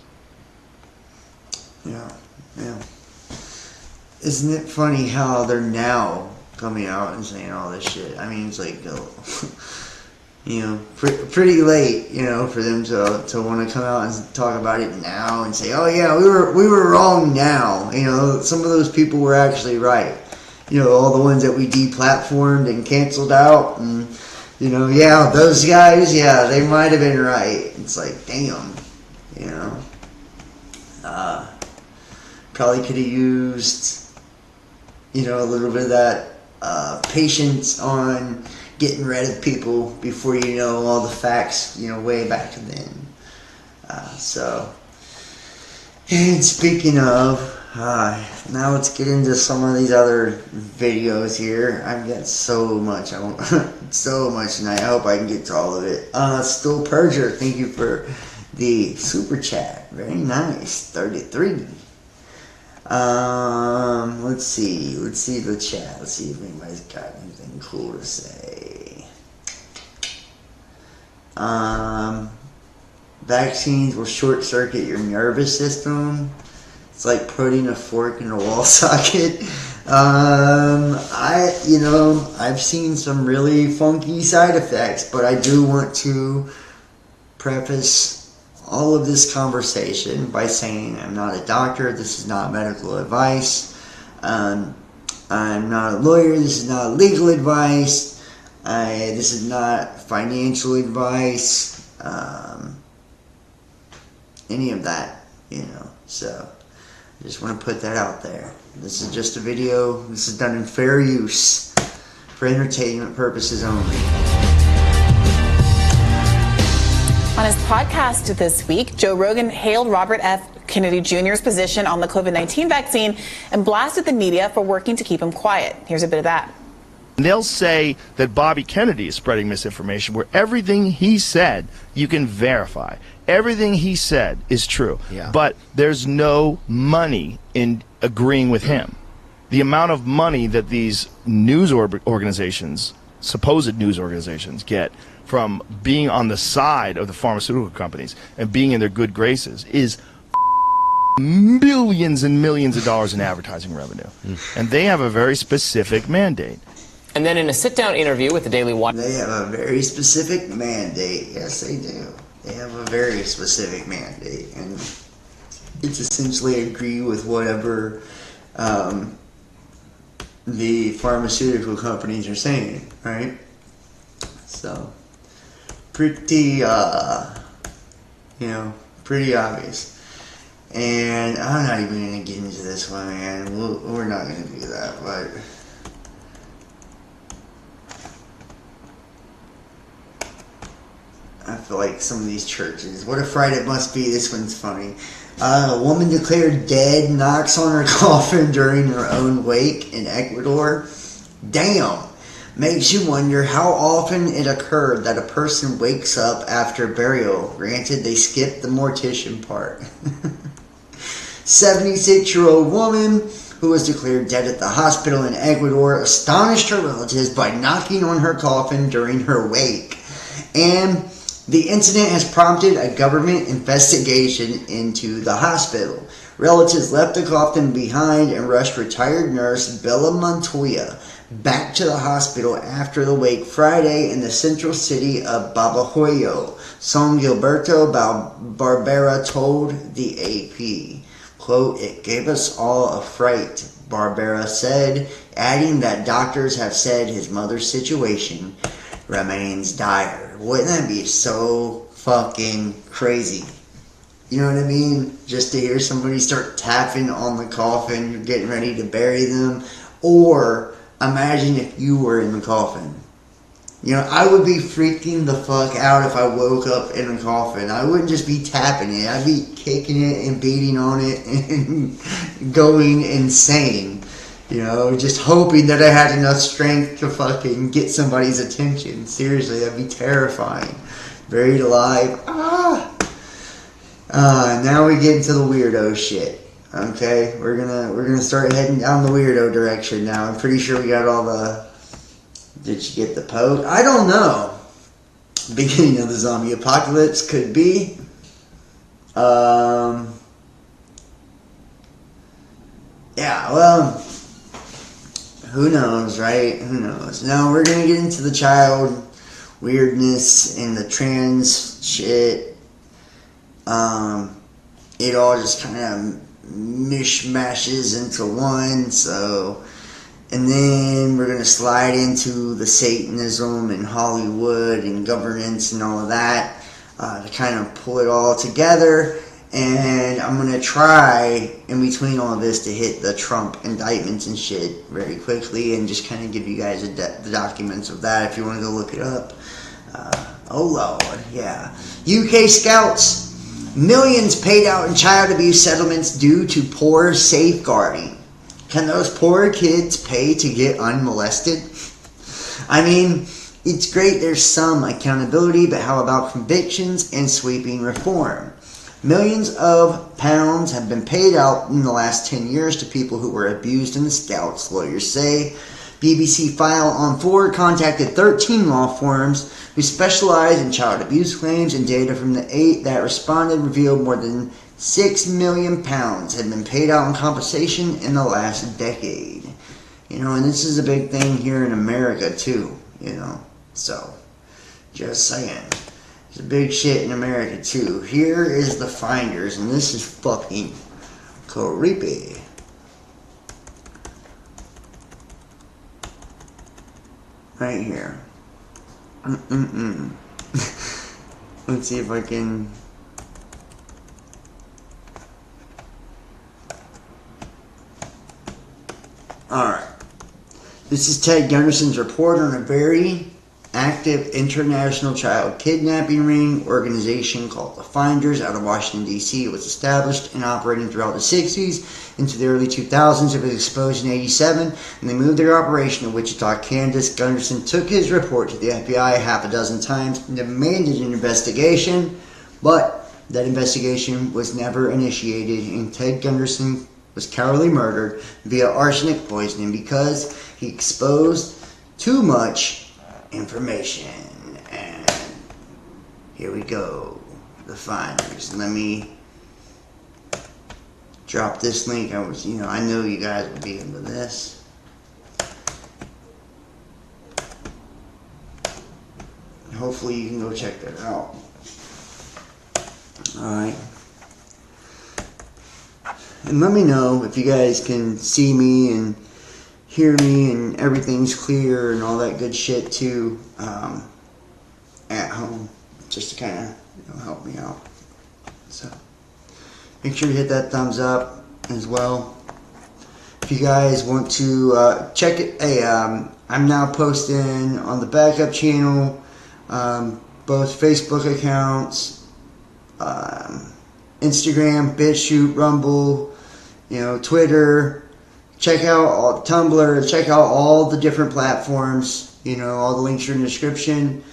Isn't it funny how they're now coming out and saying all this shit? I mean, it's like, pretty late, for them to want to come out and talk about it now and say, oh yeah, we were wrong now. Some of those people were actually right. All the ones that we deplatformed and canceled out, and those guys, they might have been right. It's like, damn, probably could have used, a little bit of that patience on getting rid of people before you know all the facts, way back then. And speaking of, now let's get into some of these other videos here. I've got so much tonight. I hope I can get to all of it. Still Perjure, thank you for the super chat. Very nice. 33. Let's see the chat. Let's see if anybody's got anything cool to say. Vaccines will short circuit your nervous system. It's like putting a fork in a wall socket. I've seen some really funky side effects, but I do want to preface all of this conversation by saying I'm not a doctor. This is not medical advice. I'm not a lawyer. This is not legal advice. This is not financial advice. Any of that, So I just want to put that out there. This is just a video. This is done in fair use for entertainment purposes only. On his podcast this week, Joe Rogan hailed Robert F. Kennedy Jr.'s position on the COVID-19 vaccine and blasted the media for working to keep him quiet. Here's a bit of that. They'll say that Bobby Kennedy is spreading misinformation where everything he said you can verify. Everything he said is true. Yeah. But there's no money in agreeing with him. The amount of money that these news organizations, supposed news organizations, get from being on the side of the pharmaceutical companies and being in their good graces is millions and millions of dollars in advertising revenue. And they have a very specific mandate. And then in a sit-down interview with the Daily Wire... They have a very specific mandate. Yes, they do. They have a very specific mandate. And it's essentially agree with whatever the pharmaceutical companies are saying, right? So, pretty obvious. And I'm not even going to get into this one, man. We're not going to do that, but... I feel like some of these churches. What a fright it must be. This one's funny. A woman declared dead knocks on her coffin during her own wake in Ecuador. Damn. Makes you wonder how often it occurred that a person wakes up after burial. Granted, they skipped the mortician part. 76-year-old woman who was declared dead at the hospital in Ecuador astonished her relatives by knocking on her coffin during her wake. And the incident has prompted a government investigation into the hospital. Relatives left the coffin behind and rushed retired nurse Bella Montoya back to the hospital after the wake Friday in the central city of Babahoyo. San Gilberto Barbera told the AP, quote, "It gave us all a fright," Barbera said, adding that doctors have said his mother's situation remains dire. Wouldn't that be so fucking crazy? You know what I mean? Just to hear somebody start tapping on the coffin, you're getting ready to bury them. Or imagine if you were in the coffin. I would be freaking the fuck out if I woke up in a coffin. I wouldn't just be tapping it. I'd be kicking it and beating on it and going insane. Just hoping that I had enough strength to fucking get somebody's attention. Seriously, that'd be terrifying. Buried alive. Now we get into the weirdo shit. Okay, we're gonna start heading down the weirdo direction now. I'm pretty sure we got all the... Did you get the post? I don't know. Beginning of the zombie apocalypse could be. Yeah, well... Who knows, right? Who knows? Now we're going to get into the child weirdness and the trans shit. It all just kind of mishmashes into one. So, and then we're going to slide into the Satanism and Hollywood and governance and all of that to kind of pull it all together. And I'm going to try, in between all of this, to hit the Trump indictments and shit very quickly and just kind of give you guys the documents of that if you want to go look it up. Oh, Lord, yeah. UK Scouts, millions paid out in child abuse settlements due to poor safeguarding. Can those poor kids pay to get unmolested? I mean, it's great there's some accountability, but how about convictions and sweeping reform? Millions of pounds have been paid out in the last 10 years to people who were abused in the Scouts, lawyers say. BBC File on 4 contacted 13 law firms who specialize in child abuse claims, and data from the 8 that responded revealed more than £6 million had been paid out in compensation in the last decade. You know, and this is a big thing here in America too, you know. So, just saying. It's a big shit in America too. Here is the Finders, and this is fucking creepy. Right here. Let's see if I can... Alright. This is Ted Gunderson's report on a very active international child kidnapping ring organization called the Finders out of Washington, D.C. It was established and operating throughout the 60s into the early 2000s. It was exposed in 87, and they moved their operation to Wichita, Kansas. Gunderson took his report to the FBI half a dozen times and demanded an investigation, but that investigation was never initiated, and Ted Gunderson was cowardly murdered via arsenic poisoning because he exposed too much information. And here we go, the Finders. Let me drop this link. I know you guys will be into this. Hopefully you can go check that out. Alright. And let me know if you guys can see me and hear me and everything's clear and all that good shit too at home, just to kind of help me out. So make sure you hit that thumbs up as well. If you guys want to check it, hey, I'm now posting on the backup channel, both Facebook accounts, Instagram, BitChute, Rumble, Twitter. Check out Tumblr, check out all the different platforms, all the links are in the description.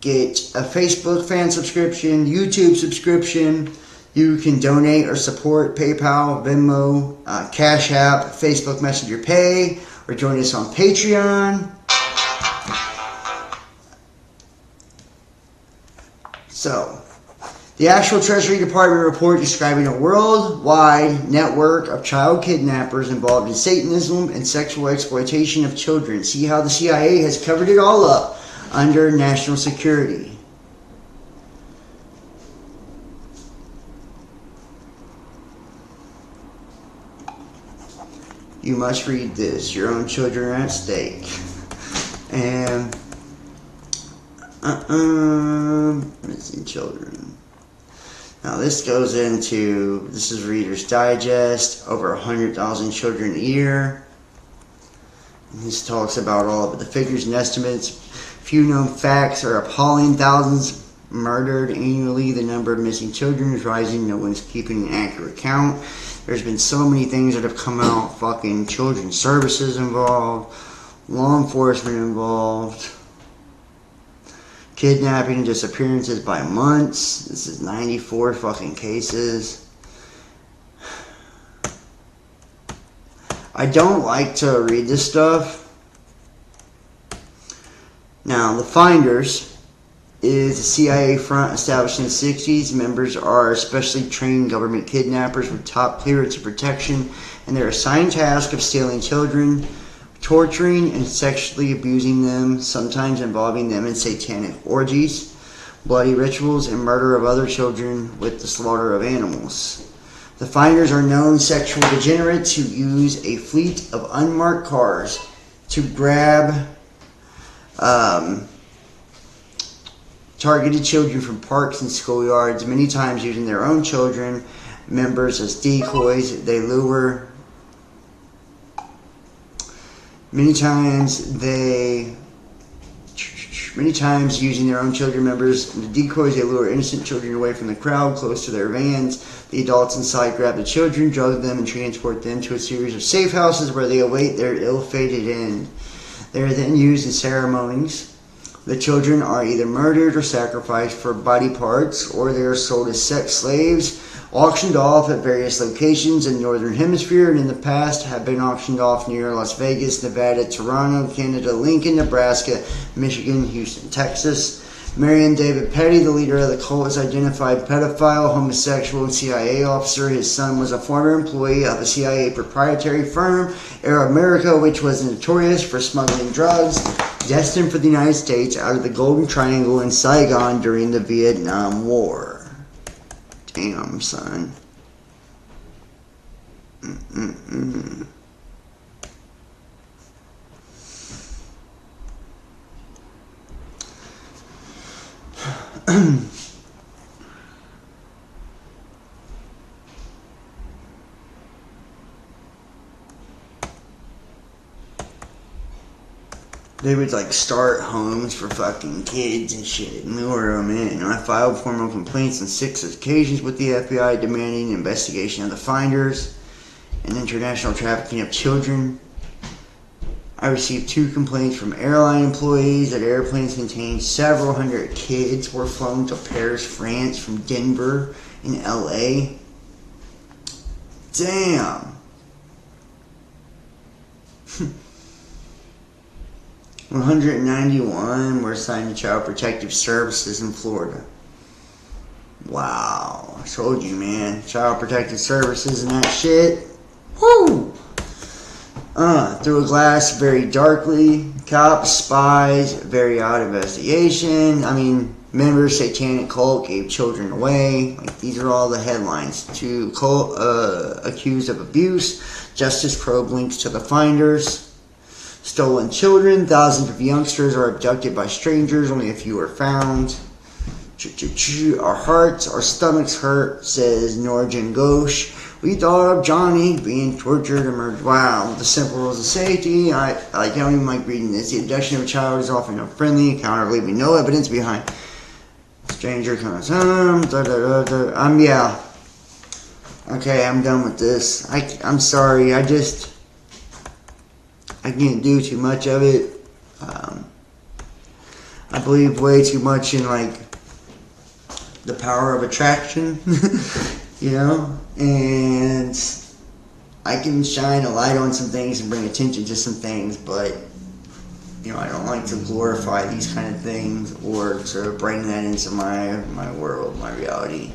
Get a Facebook fan subscription, YouTube subscription. You can donate or support PayPal, Venmo, Cash App, Facebook Messenger Pay, or join us on Patreon. So, the actual Treasury Department report describing a worldwide network of child kidnappers involved in Satanism and sexual exploitation of children. See how the CIA has covered it all up under national security. You must read this. Your own children are at stake. And missing children. Now this goes into, this is Reader's Digest, over 100,000 children a year. And this talks about all of the figures and estimates. Few known facts are appalling. Thousands murdered annually. The number of missing children is rising. No one's keeping an accurate count. There's been so many things that have come out. Fucking children's services involved. Law enforcement involved. Kidnapping and disappearances by months. This is 94 fucking cases. I don't like to read this stuff. Now, the Finders is a CIA front established in the 60s. Members are specially trained government kidnappers with top clearance and protection, and their assigned task of stealing children torturing and sexually abusing them, sometimes involving them in satanic orgies, bloody rituals, and murder of other children with the slaughter of animals. The finders are known sexual degenerates who use a fleet of unmarked cars to grab targeted children from parks and schoolyards, many times using their own children members as decoys. They lure. Many times using their own children members as decoys, they lure innocent children away from the crowd close to their vans. The adults inside grab the children, drug them, and transport them to a series of safe houses where they await their ill-fated end. They are then used in ceremonies. The children are either murdered or sacrificed for body parts, or they are sold as sex slaves, auctioned off at various locations in the Northern Hemisphere, and in the past have been auctioned off near Las Vegas, Nevada, Toronto, Canada, Lincoln, Nebraska, Michigan, Houston, Texas. Marion David Petty, the leader of the cult, is identified pedophile, homosexual, and CIA officer. His son was a former employee of a CIA proprietary firm, Air America, which was notorious for smuggling drugs destined for the United States out of the Golden Triangle in Saigon during the Vietnam War. Damn, son. They would like start homes for fucking kids and shit and lure them in. I filed formal complaints on 6 occasions with the FBI demanding an investigation of the finders and international trafficking of children. I received 2 complaints from airline employees that airplanes containing several hundred kids were flown to Paris, France from Denver and LA. Damn. 191 were assigned to Child Protective Services in Florida. Wow. I told you, man. Child Protective Services and that shit. Woo! Through a glass very darkly. Cops, spies, very odd investigation. I mean, members, satanic cult gave children away. Like, these are all the headlines. 2 cult accused of abuse. Justice probe links to the finders. Stolen children. Thousands of youngsters are abducted by strangers. Only a few are found. Our hearts, our stomachs hurt, says Norjan Ghosh. We thought of Johnny being tortured and murdered. Wow, the simple rules of safety. I don't even like reading this. The abduction of a child is often unfriendly, encounter leaving no evidence behind. Stranger comes home. Yeah. Okay, I'm done with this. I'm sorry. I can't do too much of it. I believe way too much in like the power of attraction, you know, and I can shine a light on some things and bring attention to some things, but you know, I don't like to glorify these kind of things or to bring that into my world, my reality.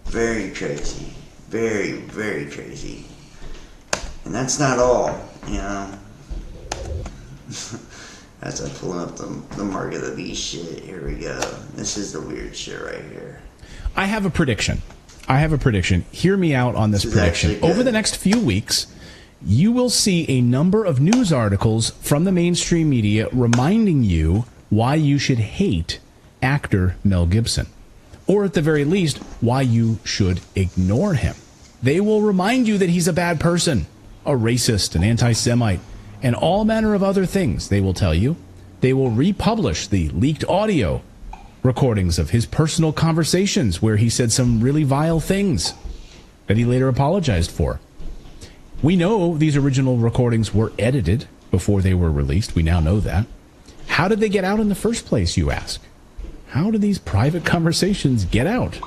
Very crazy, very, very crazy. And that's not all, you know. As I'm pulling up the Mark of the Beast shit, here we go. This is the weird shit right here. I have a prediction. Hear me out on this prediction. Over the next few weeks, you will see a number of news articles from the mainstream media reminding you why you should hate actor Mel Gibson. Or at the very least, why you should ignore him. They will remind you that he's a bad person, a racist, an anti-Semite, and all manner of other things, they will tell you. They will republish the leaked audio recordings of his personal conversations where he said some really vile things that he later apologized for. We know these original recordings were edited before they were released. We now know that. How did they get out in the first place, you ask? How do these private conversations get out?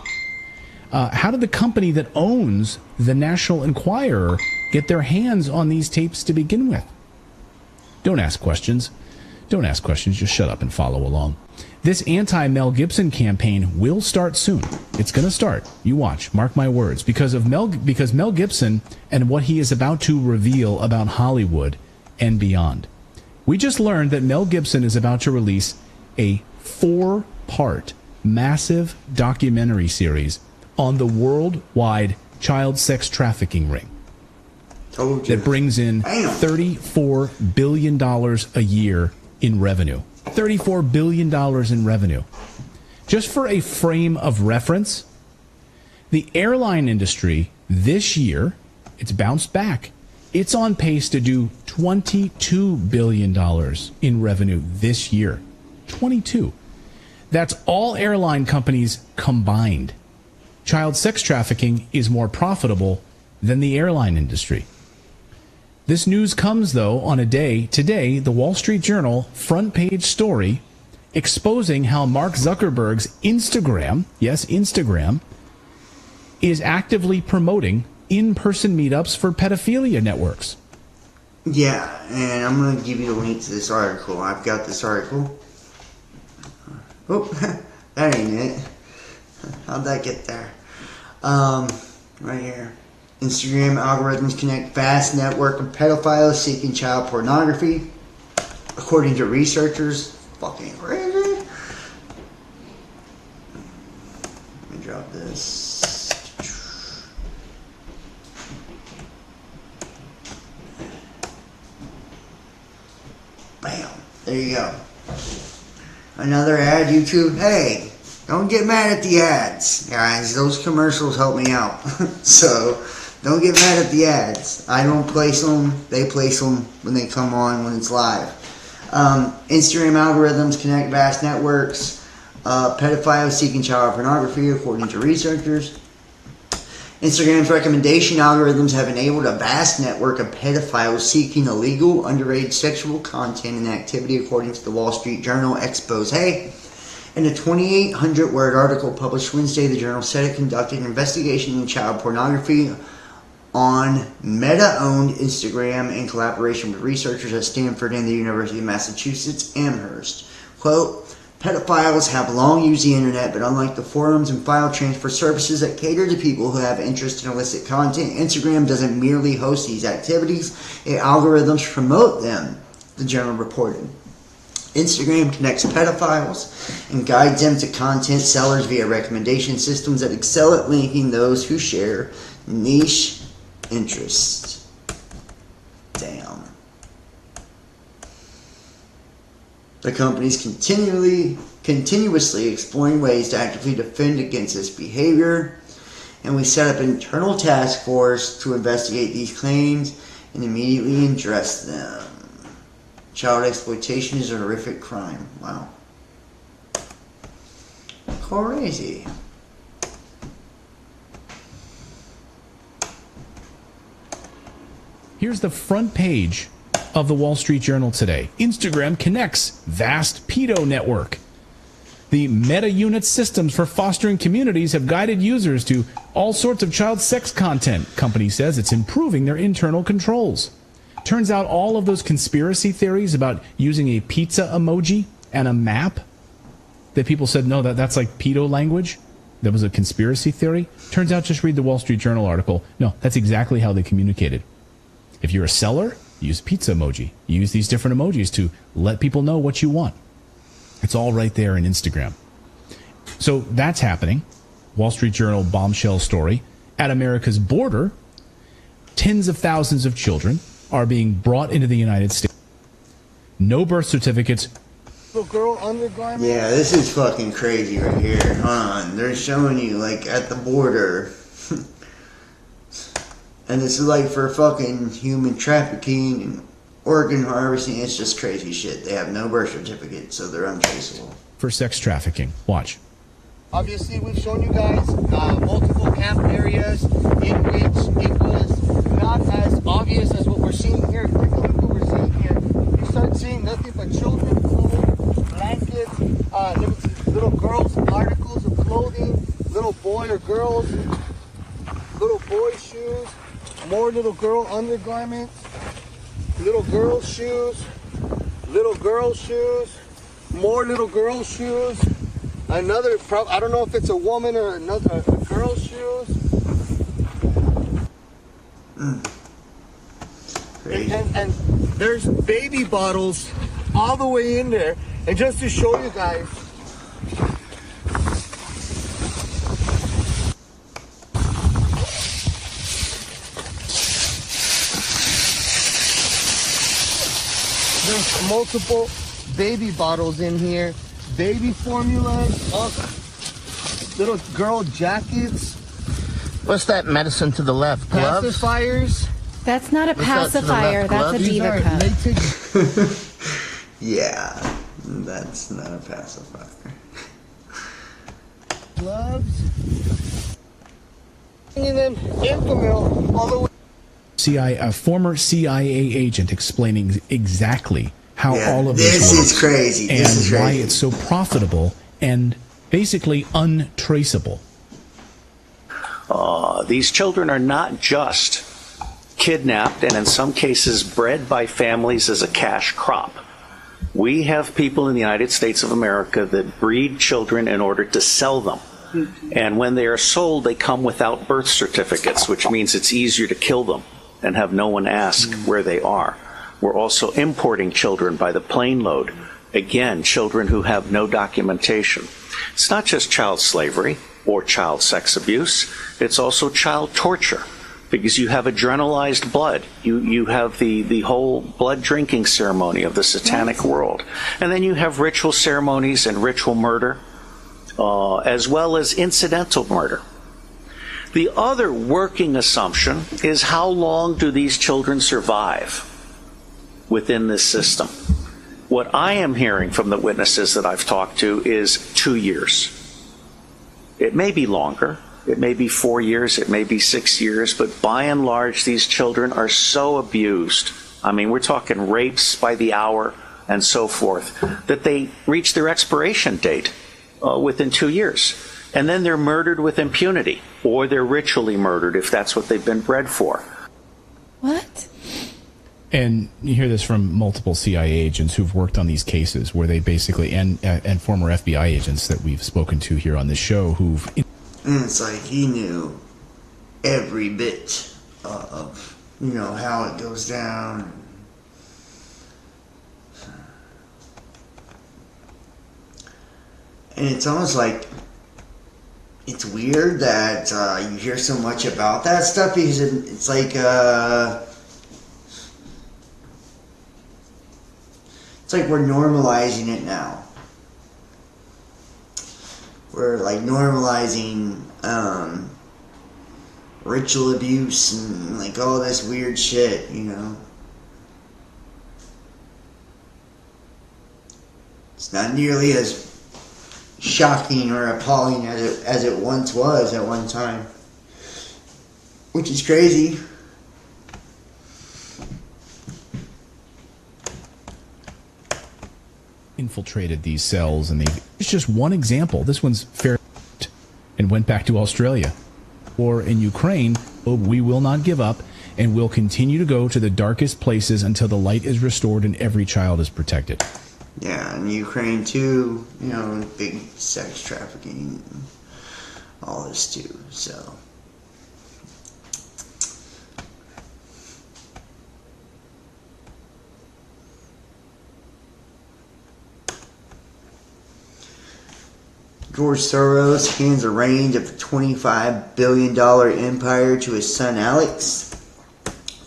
How did the company that owns the National Enquirer get their hands on these tapes to begin with? Don't ask questions. Don't ask questions, just shut up and follow along. This anti-Mel Gibson campaign will start soon. It's going to start. You watch. Mark my words. Because Mel Gibson and what he is about to reveal about Hollywood and beyond. We just learned that Mel Gibson is about to release a 4-part massive documentary series on the worldwide child sex trafficking ring. Told you. That brings in $34 billion a year in revenue. $34 billion in revenue. Just for a frame of reference, the airline industry this year, it's bounced back. It's on pace to do $22 billion in revenue this year. 22. That's all airline companies combined. Child sex trafficking is more profitable than the airline industry. This news comes, though, on a day, today, the Wall Street Journal front page story exposing how Mark Zuckerberg's Instagram, yes, Instagram, is actively promoting in-person meetups for pedophilia networks. Yeah, and I'm going to give you the link to this article. I've got this article. Oh, that ain't it. How'd that get there? Right here. Instagram algorithms connect vast network of pedophiles seeking child pornography. According to researchers, fucking crazy. Let me drop this. Bam. There you go. Another ad, YouTube. Hey, don't get mad at the ads, guys. Those commercials help me out. So, don't get mad at the ads. I don't place them. They place them when they come on, when it's live. Instagram algorithms connect vast networks. Pedophiles seeking child pornography, according to researchers. Instagram's recommendation algorithms have enabled a vast network of pedophiles seeking illegal underage sexual content and activity, according to the Wall Street Journal expose. In a 2,800-word article published Wednesday, the journal said it conducted an investigation into child pornography on Meta-owned Instagram in collaboration with researchers at Stanford and the University of Massachusetts Amherst. Quote, pedophiles have long used the internet, but unlike the forums and file transfer services that cater to people who have interest in illicit content, Instagram doesn't merely host these activities, its algorithms promote them, the journal reported. Instagram connects pedophiles and guides them to content sellers via recommendation systems that excel at linking those who share niche interests. Damn. The company's continuously exploring ways to actively defend against this behavior, and we set up an internal task force to investigate these claims and immediately address them. Child exploitation is a horrific crime. Wow. Crazy. Here's the front page of the Wall Street Journal today. Instagram connects vast pedo network. The Meta unit systems for fostering communities have guided users to all sorts of child sex content. Company says it's improving their internal controls. Turns out all of those conspiracy theories about using a pizza emoji and a map that people said, no, that's like pedo language. That was a conspiracy theory. Turns out, just read the Wall Street Journal article. No, that's exactly how they communicated. If you're a seller, use pizza emoji. You use these different emojis to let people know what you want. It's all right there in Instagram. So that's happening. Wall Street Journal bombshell story. At America's border, tens of thousands of children are being brought into the United States. No birth certificates. Little girl undergarment. Yeah, this is fucking crazy right here. Hold on. They're showing you, like, at the border. And this is like for fucking human trafficking and organ harvesting. It's just crazy shit. They have no birth certificate, so they're untraceable. For sex trafficking. Watch. Obviously, we've shown you guys multiple camp areas in which it was not as obvious as what we're seeing here. Take a look at what we're seeing here. You start seeing nothing but children, clothes, blankets, little girls' articles of clothing, little boy or girls, little boy shoes, more little girl undergarments, little girls' shoes, little girl shoes, more little girl shoes, another, I don't know if it's a woman or another girl's shoes. And there's baby bottles all the way in there. And just to show you guys, there's multiple baby bottles in here, baby formulas, little girl jackets. What's that medicine to the left? Gloves? Pacifiers. That's not a pacifier. That's a diva cup. Yeah, that's not a pacifier. Gloves. And then Infamil all the way. A former CIA agent explaining exactly how all of this works is crazy. and This is why crazy. it's so profitable and basically untraceable. These children are not just kidnapped and in some cases bred by families as a cash crop. We have people in the United States of America that breed children in order to sell them. And when they are sold, they come without birth certificates, which means it's easier to kill them and have no one ask where they are. We're also importing children by the plane load. Again, children who have no documentation. It's not just child slavery or child sex abuse. It's also child torture, because you have adrenalized blood. You have the whole blood drinking ceremony of the satanic world. And then you have ritual ceremonies and ritual murder, as well as incidental murder. The other working assumption is how long do these children survive within this system? What I am hearing from the witnesses that I've talked to is 2 years. It may be longer. It may be 4 years, it may be 6 years, but by and large, these children are so abused. I mean, we're talking rapes by the hour and so forth, that they reach their expiration date within 2 years. And then they're murdered with impunity, or they're ritually murdered if that's what they've been bred for. What? And you hear this from multiple CIA agents who've worked on these cases where they basically, and former FBI agents that we've spoken to here on this show who've... And it's like he knew every bit of, how it goes down. And it's almost like, it's weird that you hear so much about that stuff, because it's like, we're normalizing it now. We're like normalizing ritual abuse and like all this weird shit, It's not nearly as shocking or appalling as it once was at one time, which is crazy. Infiltrated these cells, and it's just one example. This one's fair and went back to Australia. Or in Ukraine, we will not give up and will continue to go to the darkest places until the light is restored and every child is protected. Yeah, in Ukraine too, big sex trafficking, all this too, so. George Soros hands the reins of the $25 billion empire to his son Alex.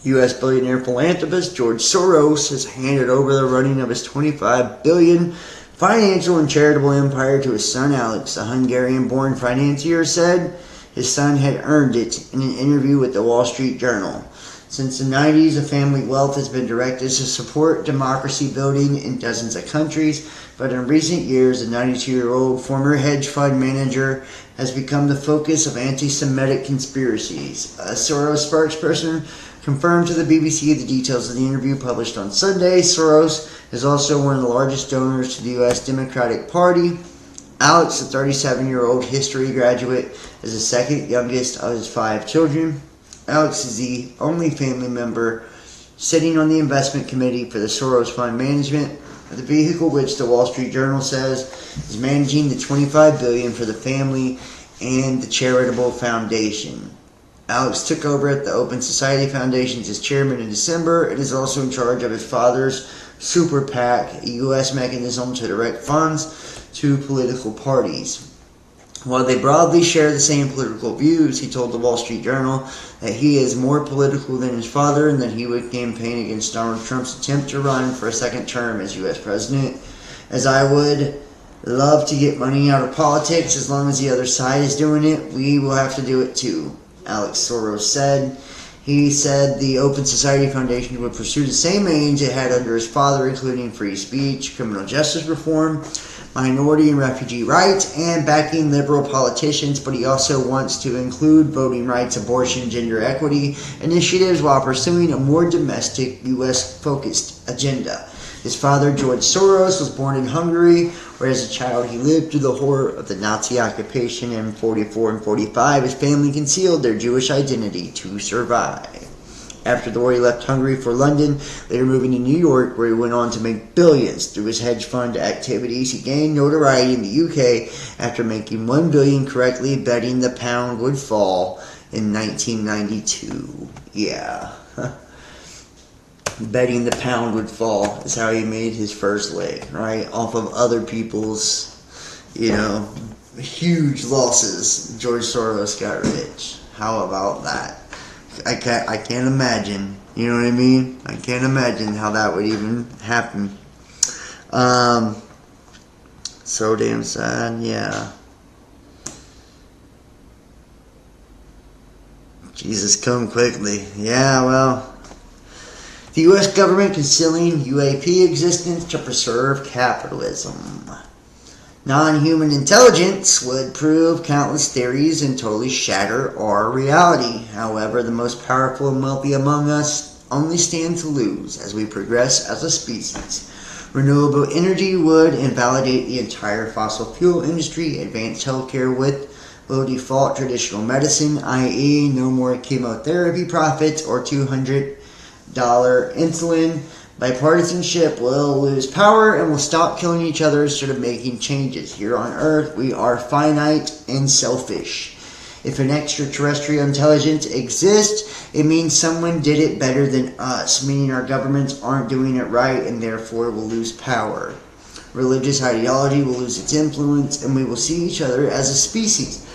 U.S. billionaire philanthropist George Soros has handed over the running of his $25 billion financial and charitable empire to his son Alex. The Hungarian-born financier said his son had earned it in an interview with the Wall Street Journal. Since the 90s, the family wealth has been directed to support democracy building in dozens of countries, but in recent years, the 92-year-old former hedge fund manager has become the focus of anti-Semitic conspiracies. A Soros spokesperson confirmed to the BBC the details of the interview published on Sunday. Soros is also one of the largest donors to the U.S. Democratic Party. Alex, the 37-year-old history graduate, is the second youngest of his 5 children. Alex is the only family member sitting on the investment committee for the Soros Fund Management, the vehicle which the Wall Street Journal says is managing the $25 billion for the family and the charitable foundation. Alex took over at the Open Society Foundation as chairman in December and is also in charge of his father's Super PAC, a U.S. mechanism to direct funds to political parties. While they broadly share the same political views, he told the Wall Street Journal that he is more political than his father and that he would campaign against Donald Trump's attempt to run for a second term as U.S. president. As I would love to get money out of politics, as long as the other side is doing it, we will have to do it too, Alex Soros said. He said the Open Society Foundation would pursue the same aims it had under his father, including free speech, criminal justice reform, minority and refugee rights, and backing liberal politicians, but he also wants to include voting rights, abortion, gender equity initiatives while pursuing a more domestic, U.S.-focused agenda. His father, George Soros, was born in Hungary, where as a child he lived through the horror of the Nazi occupation. In 1944 and 1945, his family concealed their Jewish identity to survive. After the war, he left Hungary for London, later moving to New York, where he went on to make billions through his hedge fund activities. He gained notoriety in the UK after making $1 billion correctly betting the pound would fall in 1992. Yeah. Betting the pound would fall is how he made his first leg, right? Off of other people's, huge losses. George Soros got rich. How about that? I can't imagine. You know what I mean? I can't imagine how that would even happen. So damn sad, yeah. Jesus, come quickly. Yeah, well, the U.S. government concealing UAP existence to preserve capitalism. Non-human intelligence would prove countless theories and totally shatter our reality. However, the most powerful and wealthy among us only stand to lose as we progress as a species. Renewable energy would invalidate the entire fossil fuel industry. Advanced healthcare will default traditional medicine, i.e. no more chemotherapy profits or $200 insulin. Bipartisanship will lose power and will stop killing each other instead of making changes. Here on Earth, we are finite and selfish. If an extraterrestrial intelligence exists, it means someone did it better than us, meaning our governments aren't doing it right and therefore will lose power. Religious ideology will lose its influence and we will see each other as a species,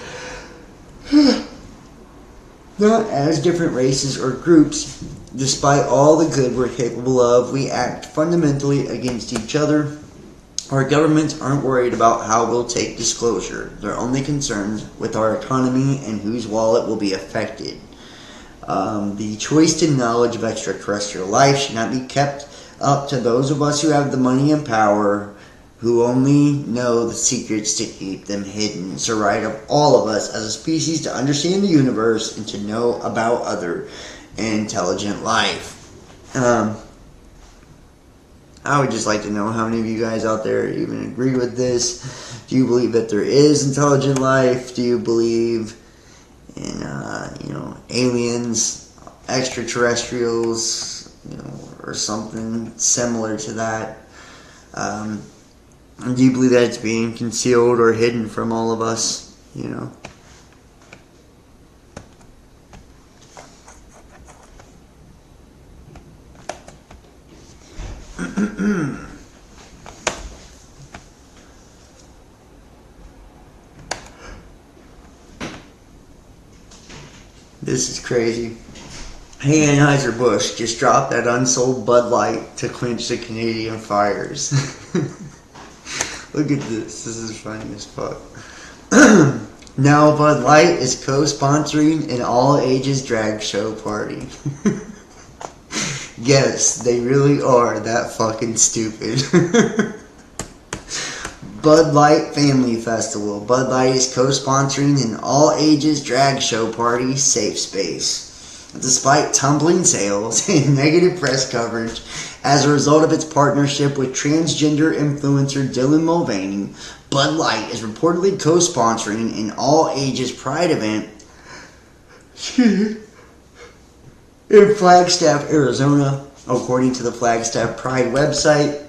not as different races or groups. Despite all the good we're capable of, we act fundamentally against each other. Our governments aren't worried about how we'll take disclosure. They're only concerned with our economy and whose wallet will be affected. The choice to knowledge of extraterrestrial life should not be kept up to those of us who have the money and power, who only know the secrets to keep them hidden. It's the right of all of us as a species to understand the universe and to know about other intelligent life. I would just like to know how many of you guys out there even agree with this. Do you believe that there is intelligent life? Do you believe in aliens, extraterrestrials, or something similar to that? Do you believe that it's being concealed or hidden from all of us? This is crazy. Anheuser-Busch just dropped that unsold Bud Light to quench the Canadian fires. Look at this. This is funny as fuck. Now Bud Light is co-sponsoring an all-ages drag show party. Yes, they really are that fucking stupid. Bud Light Family Festival. Bud Light is co-sponsoring an all-ages drag show party, Safe Space. Despite tumbling sales and negative press coverage as a result of its partnership with transgender influencer Dylan Mulvaney, Bud Light is reportedly co-sponsoring an all-ages pride event in Flagstaff, Arizona, According to the Flagstaff Pride website,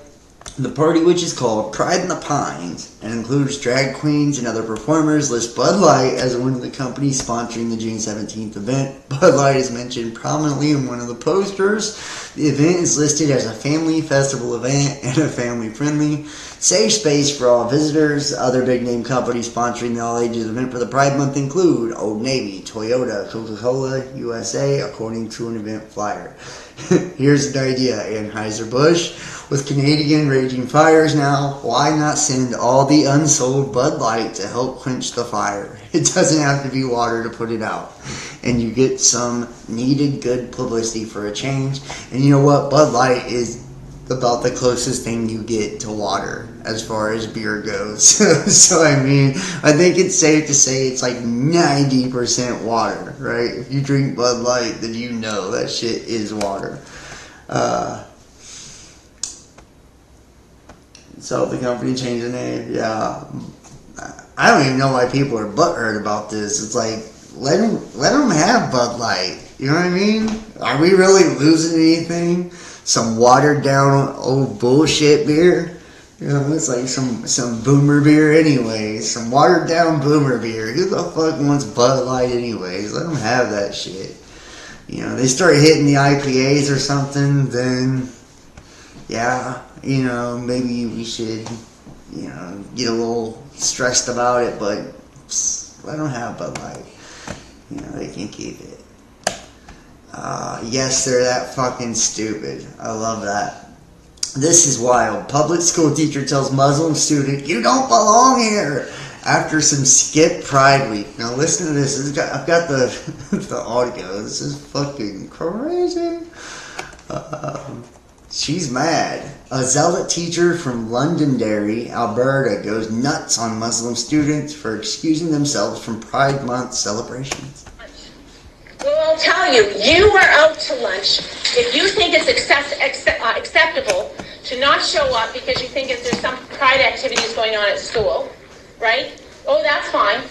the party, which is called Pride in the Pines and includes drag queens and other performers, lists Bud Light as one of the companies sponsoring the June 17th event. Bud Light is mentioned prominently in one of the posters. The event is listed as a family festival event and a family-friendly, safe space for all visitors. Other big-name companies sponsoring the all-ages event for the Pride Month include Old Navy, Toyota, Coca-Cola, USA, according to an event flyer. Here's an idea, Anheuser-Busch. With Canadian raging fires now, why not send all the unsold Bud Light to help quench the fire? It doesn't have to be water to put it out. And you get some needed good publicity for a change. And you know what? Bud Light is about the closest thing you get to water as far as beer goes. So I mean, I think it's safe to say it's like 90% water, right? If you drink Bud Light, then you know that shit is water. So the company changed the name. Yeah, I don't even know why people are butthurt about this. It's like, let them have Bud Light. You know what I mean? Are we really losing anything? Some watered down old bullshit beer? You know, it's like some boomer beer anyways. Some watered down boomer beer. Who the fuck wants Bud Light anyways? Let them have that shit. You know, they start hitting the IPAs or something, then yeah, you know, maybe we should, you know, get a little stressed about it, but let them have Bud Light. You know, they can keep it. Yes, they're that fucking stupid. I love that. This is wild. Public school teacher tells Muslim student, "You don't belong here," after some skip Pride Week. Now listen to this. I've got the audio. This is fucking crazy. She's mad. A zealot teacher from Londonderry, Alberta, goes nuts on Muslim students for excusing themselves from Pride Month celebrations. Well, I'll tell you, you are out to lunch. If you think it's acceptable to not show up because you think there's some pride activities going on at school, right? Oh, that's fine.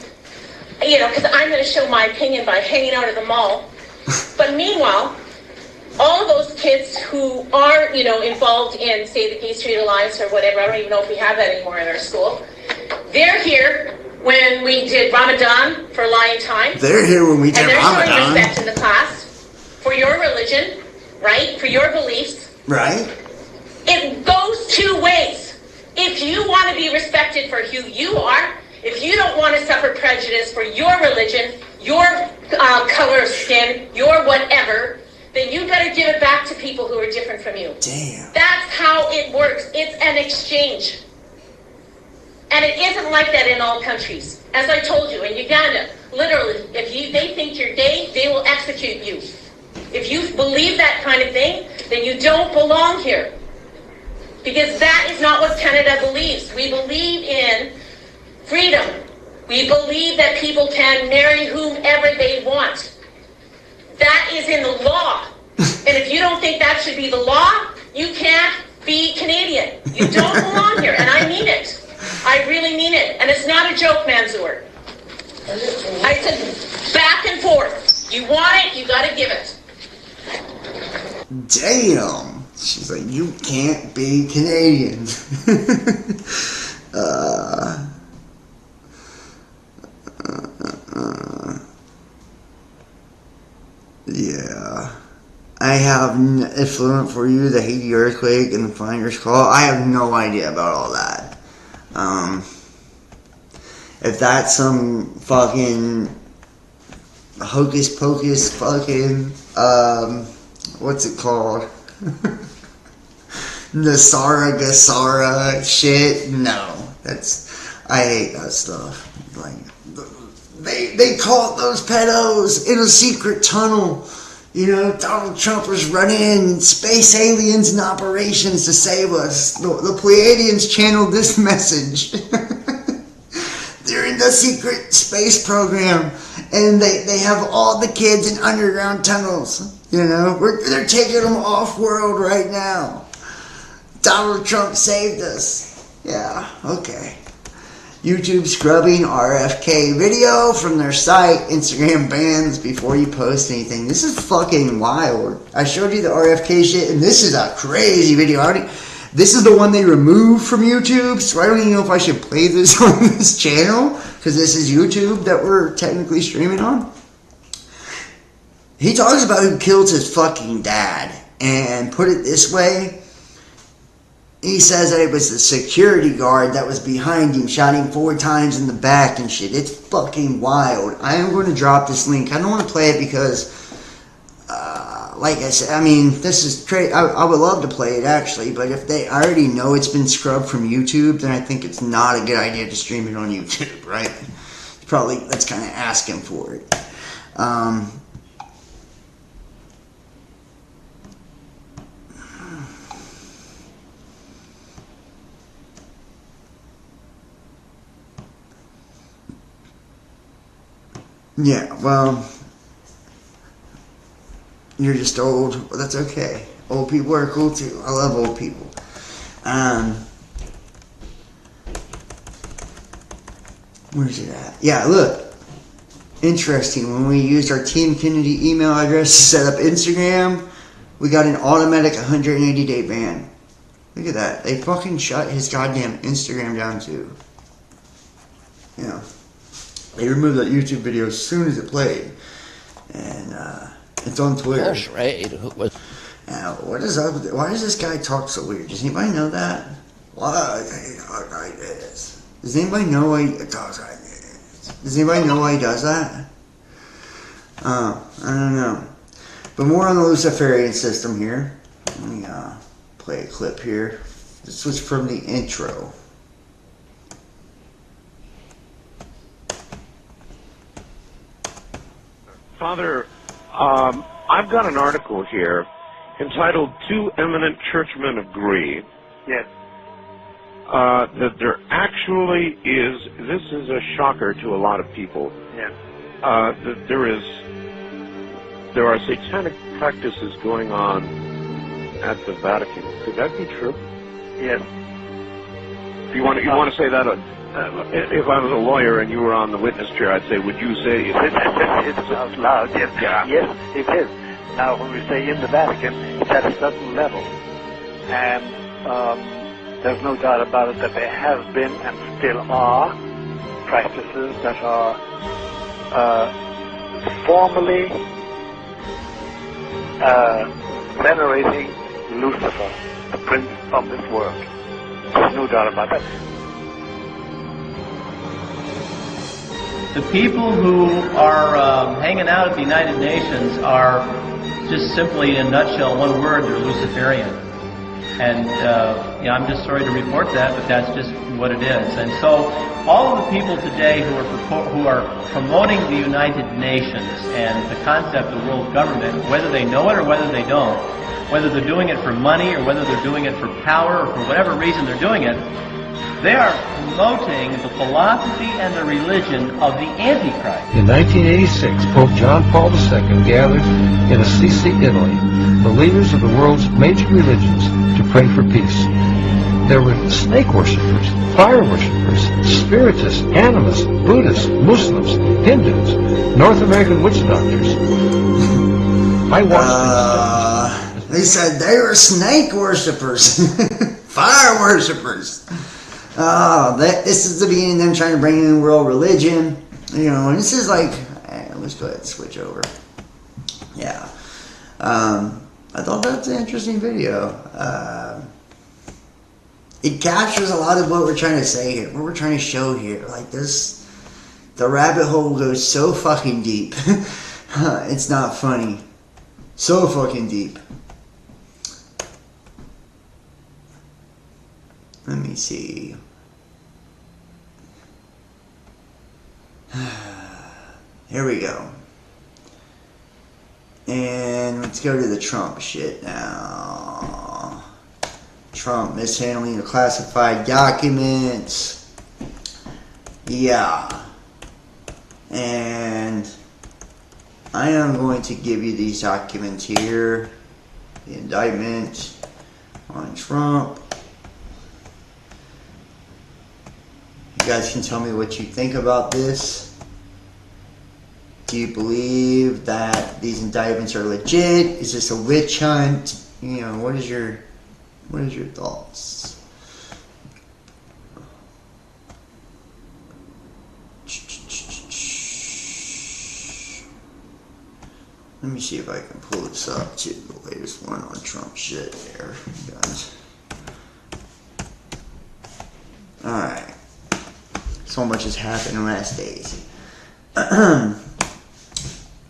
You know, because I'm going to show my opinion by hanging out at the mall. But meanwhile, all of those kids who are, you know, involved in, say, the Gay Street Alliance or whatever, I don't even know if we have that anymore in our school, they're here when we did Ramadan for Lion Time. They're here when we did Ramadan. And they're showing respect in the class for your religion, right? For your beliefs. Right. It goes two ways. If you want to be respected for who you are, if you don't want to suffer prejudice for your religion, your color of skin, your whatever, then you better give it back to people who are different from you. Damn. That's how it works. It's an exchange. And it isn't like that in all countries. As I told you, in Uganda, literally, if they think you're gay, they will execute you. If you believe that kind of thing, then you don't belong here. Because that is not what Canada believes. We believe in freedom. We believe that people can marry whomever they want. That is in the law. And if you don't think that should be the law, you can't be Canadian. You don't belong here. And I mean it. I really mean it. And it's not a joke, Mansour. I said back and forth. You want it, you got to give it. Damn. She's like, you can't be Canadian. Yeah. I have affluent for you, the Haiti earthquake and the Finders Call. I have no idea about all that. If that's some fucking hocus pocus fucking, what's it called? Nasara Gasara shit, no. I hate that stuff. Like, they caught those pedos in a secret tunnel. You know, Donald Trump was running space aliens and operations to save us. The Pleiadians channeled this message. They're in the secret space program, and they have all the kids in underground tunnels. You know, they're taking them off-world right now. Donald Trump saved us. Yeah, okay. YouTube scrubbing RFK video from their site. Instagram bans before you post anything. This is fucking wild. I showed you the RFK shit, and this is a crazy video. This is the one they removed from YouTube, so I don't even know if I should play this on this channel, because this is YouTube that we're technically streaming on. He talks about who killed his fucking dad, and put it this way, he says that it was the security guard that was behind him, shot him 4 times in the back and shit. It's fucking wild. I am going to drop this link. I don't want to play it because, like I said, I mean, this is crazy. I would love to play it, actually, but if I already know it's been scrubbed from YouTube, then I think it's not a good idea to stream it on YouTube, right? Probably, that's kind of asking for it. Yeah, well, you're just old. Well, that's okay. Old people are cool too. I love old people. Where's it at? Yeah, look. Interesting. When we used our Team Kennedy email address to set up Instagram, we got an automatic 180-day ban. Look at that. They fucking shut his goddamn Instagram down too. Yeah. They removed that YouTube video as soon as it played. And it's on Twitter. That's right. Now, what is up with it? Why does this guy talk so weird? Does anybody know that? Why does he talk like this? Does anybody know why he talks like this? Does anybody know why he does that? I don't know. But more on the Luciferian system here. Let me play a clip here. This was from the intro. Father, I've got an article here entitled "Two Eminent Churchmen Agree." Yes. That there actually is, this is a shocker to a lot of people, Yes. that there are satanic practices going on at the Vatican. Could that be true? Yes. You want to say that? If I was a lawyer and you were on the witness chair, I'd say, would you say It's out loud, yes. Yeah. Yes, it is. Now, when we say in the Vatican, it's at a certain level. And there's no doubt about it that there have been and still are practices that are formally venerating Lucifer, the prince of this world. There's no doubt about that. The people who are hanging out at the United Nations are just simply, in a nutshell, one word, they're Luciferian. And I'm just sorry to report that, but that's just what it is. And so all of the people today who are promoting the United Nations and the concept of world government, whether they know it or whether they don't, whether they're doing it for money or whether they're doing it for power or for whatever reason they're doing it, they are promoting the philosophy and the religion of the Antichrist. In 1986, Pope John Paul II gathered in Assisi, Italy, the leaders of the world's major religions to pray for peace. There were snake worshippers, fire worshippers, spiritists, animists, Buddhists, Muslims, Hindus, North American witch doctors. I watched They said they were snake worshippers, fire worshippers. This is the beginning of them trying to bring in world religion, and this is like, let's go ahead and switch over. Yeah. I thought that's an interesting video. It captures a lot of what we're trying to say here, what we're trying to show here. Like this, the rabbit hole goes so fucking deep. It's not funny. So fucking deep. Let me see. Here we go. And let's go to the Trump shit now. Trump mishandling the classified documents. Yeah. And I am going to give you these documents here. The indictment on Trump. You guys can tell me what you think about this. Do you believe that these indictments are legit? Is this a witch hunt? You know, what is your thoughts? Let me see if I can pull this up to the latest one on Trump shit there, guys. Alright. So much has happened in the last days.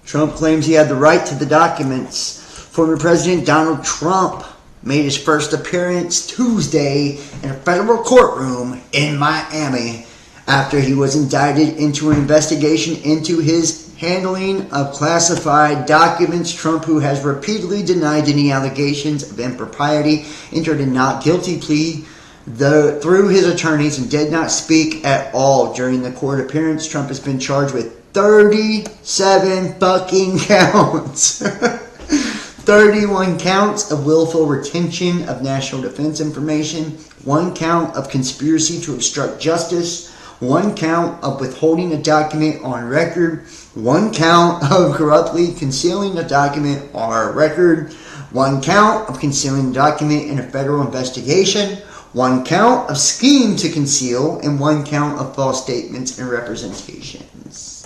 Trump claims he had the right to the documents. Former President Donald Trump made his first appearance Tuesday in a federal courtroom in Miami after he was indicted into an investigation into his handling of classified documents. Trump, who has repeatedly denied any allegations of impropriety, entered a not guilty plea through his attorneys and did not speak at all during the court appearance. Trump has been charged with 37 fucking counts. 31 counts of willful retention of national defense information, 1 count of conspiracy to obstruct justice, 1 count of withholding a document on record, 1 count of corruptly concealing a document on record, 1 count of concealing a document in a federal investigation, 1 count of scheme to conceal, and 1 count of false statements and representations.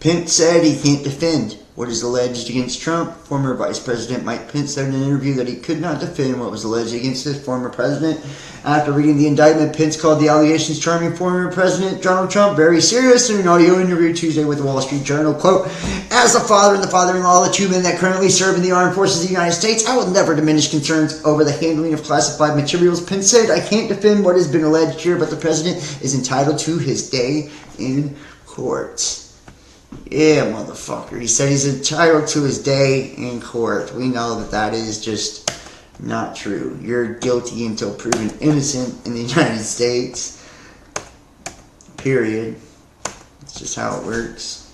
Pence said he can't defend what is alleged against Trump. Former Vice President Mike Pence said in an interview that he could not defend what was alleged against his former president. After reading the indictment, Pence called the allegations charging former President Donald Trump very serious in an audio interview Tuesday with the Wall Street Journal. Quote, "As the father and the father-in-law of 2 men that currently serve in the armed forces of the United States, I will never diminish concerns over the handling of classified materials." Pence said, "I can't defend what has been alleged here, but the president is entitled to his day in court." Yeah, motherfucker. He said he's entitled to his day in court. We know that that is just not true. You're guilty until proven innocent in the United States. Period. It's just how it works.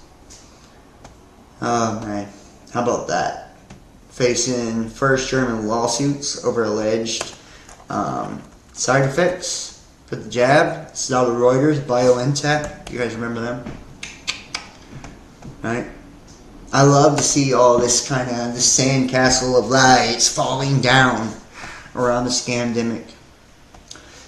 Oh, man. How about that? Facing first German lawsuits over alleged side effects for the jab. It's now the Reuters, BioNTech. You guys remember them? Right? I love to see all this kind of the sandcastle of lies falling down around the scamdemic.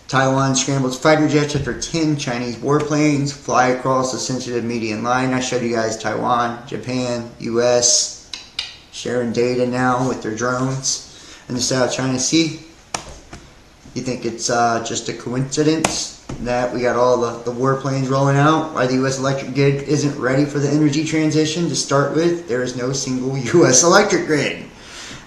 Taiwan scrambles fighter jets after 10 Chinese warplanes fly across the sensitive median line. I showed you guys Taiwan, Japan, US sharing data now with their drones in the South China Sea. You think it's just a coincidence that we got all the warplanes rolling out? Why the U.S. electric grid isn't ready for the energy transition? To start with, there is no single U.S. electric grid.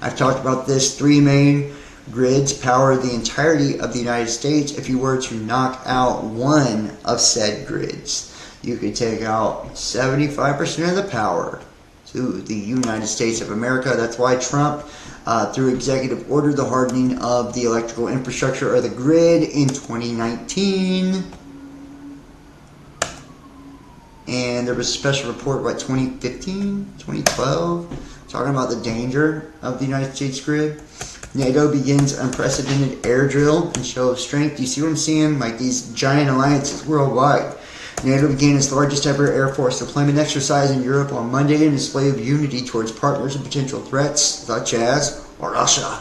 I've talked about this. 3 main grids power the entirety of the United States. If you were to knock out one of said grids, you could take out 75% of the power to the United States of America. That's why Trump, through executive order, the hardening of the electrical infrastructure or the grid in 2019. And there was a special report, 2015, 2012, talking about the danger of the United States grid. NATO begins unprecedented air drill and show of strength. You see what I'm seeing? Like these giant alliances worldwide. NATO began its largest ever Air Force deployment exercise in Europe on Monday in a display of unity towards partners and potential threats, such as Russia.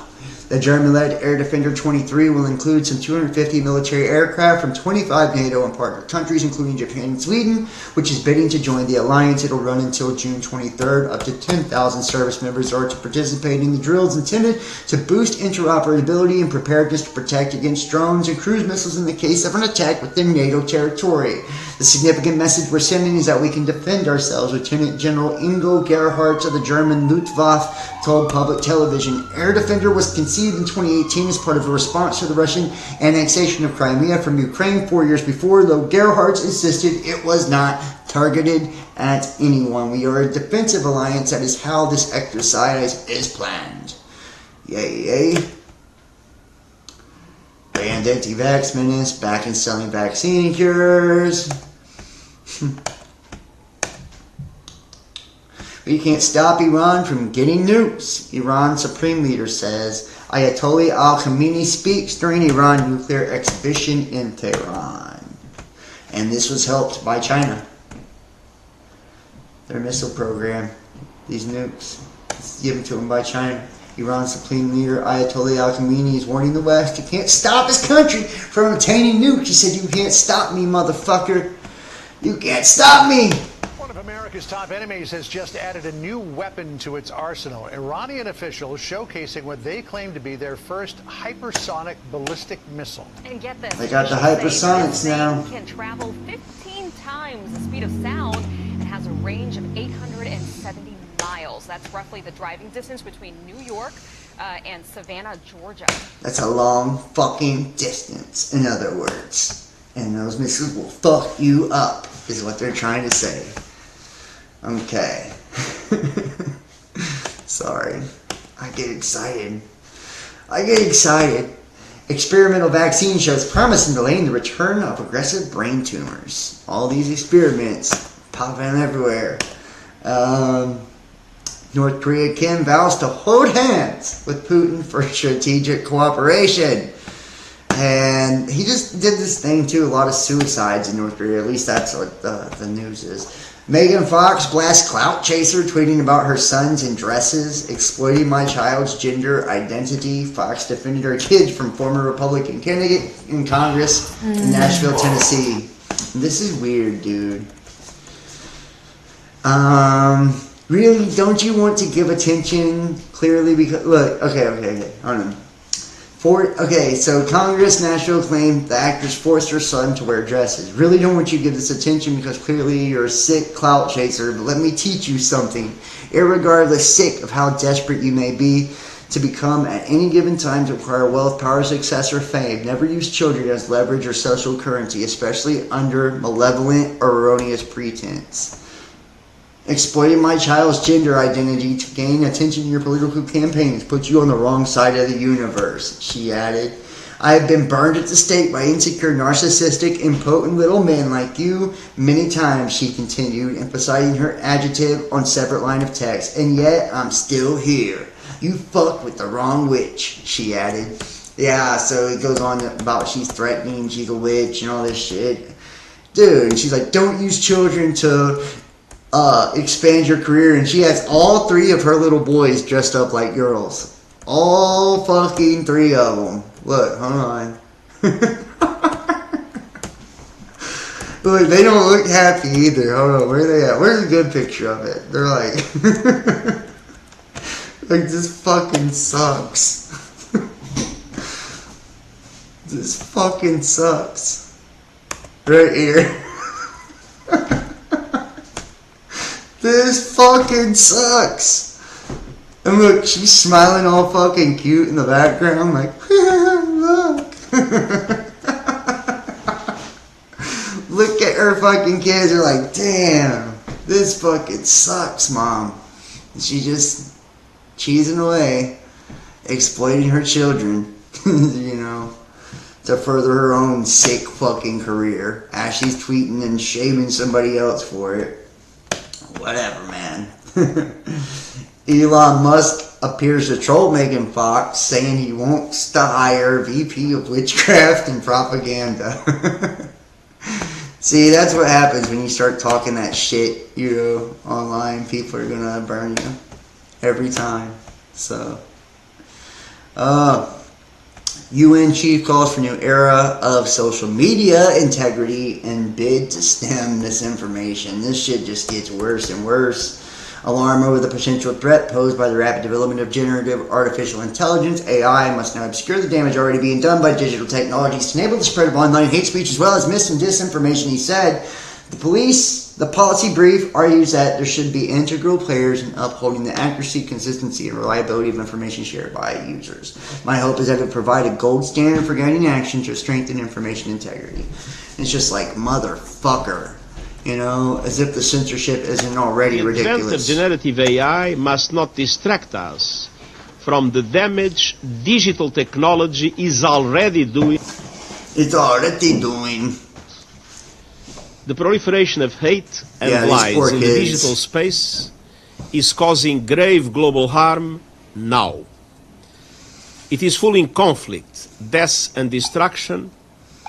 The German-led Air Defender 23 will include some 250 military aircraft from 25 NATO and partner countries, including Japan and Sweden, which is bidding to join the alliance. It'll run until June 23rd. Up to 10,000 service members are to participate in the drills intended to boost interoperability and preparedness to protect against drones and cruise missiles in the case of an attack within NATO territory. The significant message we're sending is that we can defend ourselves, Lieutenant General Ingo Gerhardt of the German Luftwaffe told public television. Air Defender was conceived in 2018 as part of a response to the Russian annexation of Crimea from Ukraine 4 years before, though Gerhardt insisted it was not targeted at anyone. We are a defensive alliance. That is how this exercise is planned. Yay, yay. Banned anti-vax menace, back in selling vaccine cures. We can't stop Iran from getting nukes. Iran's supreme leader says, Ayatollah al-Khamenei speaks during Iran nuclear exhibition in Tehran. And this was helped by China. Their missile program, these nukes, it's given to them by China. Iran's supreme leader Ayatollah al-Khamenei is warning the West, you can't stop his country from obtaining nukes. He said, you can't stop me, motherfucker. You can't stop me. One of America's top enemies has just added a new weapon to its arsenal. Iranian officials showcasing what they claim to be their first hypersonic ballistic missile. And get this, they got the hypersonics now. Can travel 15 times the speed of sound and has a range of 870 miles. That's roughly the driving distance between New York and Savannah, Georgia. That's a long fucking distance, in other words. And those missiles will fuck you up, is what they're trying to say. Okay. Sorry. I get excited. Experimental vaccine shows promise in delaying the return of aggressive brain tumors. All these experiments popping everywhere. North Korea Kim vows to hold hands with Putin for strategic cooperation. And he just did this thing too, a lot of suicides in North Korea, at least that's what the news is. Megan Fox blasts clout chaser, tweeting about her sons in dresses, exploiting my child's gender identity. Fox defended her kids from former Republican candidate in Congress in Nashville, Tennessee. This is weird, dude. Really, don't you want to give attention clearly? Because, look, okay, hold on. So Congress Nashville claimed the actress forced her son to wear dresses. Really don't want you to give this attention because clearly you're a sick clout chaser, but let me teach you something. Irregardless sick of how desperate you may be to become at any given time to acquire wealth, power, success, or fame, never use children as leverage or social currency, especially under malevolent or erroneous pretense. Exploiting my child's gender identity to gain attention in your political campaigns puts you on the wrong side of the universe, she added. I have been burned at the stake by insecure, narcissistic, impotent little men like you many times, she continued, emphasizing her adjective on separate line of text. And yet, I'm still here. You fucked with the wrong witch, she added. Yeah, so it goes on about she's threatening, she's a witch, and all this shit. Dude, she's like, don't use children to expand your career, and she has all three of her little boys dressed up like girls. All fucking three of them. Look, hold on. Look, they don't look happy either. Hold on, where are they at? Where's a good picture of it? They're like, like, this fucking sucks. This fucking sucks. Right here. This fucking sucks. And look, she's smiling all fucking cute in the background, like, look. Look at her fucking kids, they're like, damn, this fucking sucks, Mom. And she just cheesing away, exploiting her children, you know, to further her own sick fucking career. As she's tweeting and shaming somebody else for it. Whatever, man. Elon Musk appears to troll Megan Fox, saying he wants to hire VP of Witchcraft and Propaganda. See, that's what happens when you start talking that shit, you know, online. People are gonna burn you every time. So, UN chief calls for new era of social media integrity and bid to stem misinformation. This shit just gets worse and worse. Alarm over the potential threat posed by the rapid development of generative artificial intelligence, AI, must now obscure the damage already being done by digital technologies to enable the spread of online hate speech as well as mis and disinformation, he said. The policy brief argues that there should be integral players in upholding the accuracy, consistency, and reliability of information shared by users. My hope is that it will provide a gold standard for guiding action to strengthen information integrity. And it's just like, motherfucker, you know, as if the censorship isn't already ridiculous. The advent of generative AI must not distract us from the damage digital technology is already doing. It's already doing. The proliferation of hate and lies in the digital space is causing grave global harm now. It is full in conflict, death and destruction,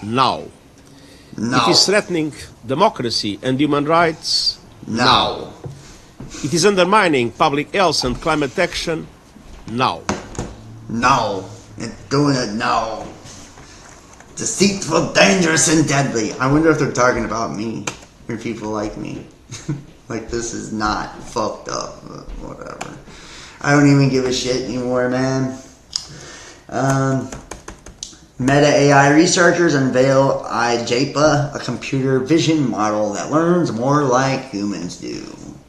now. No. It is threatening democracy and human rights, now. It is undermining public health and climate action, now. No. It's doing it now. Deceitful, dangerous, and deadly. I wonder if they're talking about me or people like me. Like, this is not fucked up, but whatever. I don't even give a shit anymore, man. Meta AI researchers unveil IJPA, a computer vision model that learns more like humans do.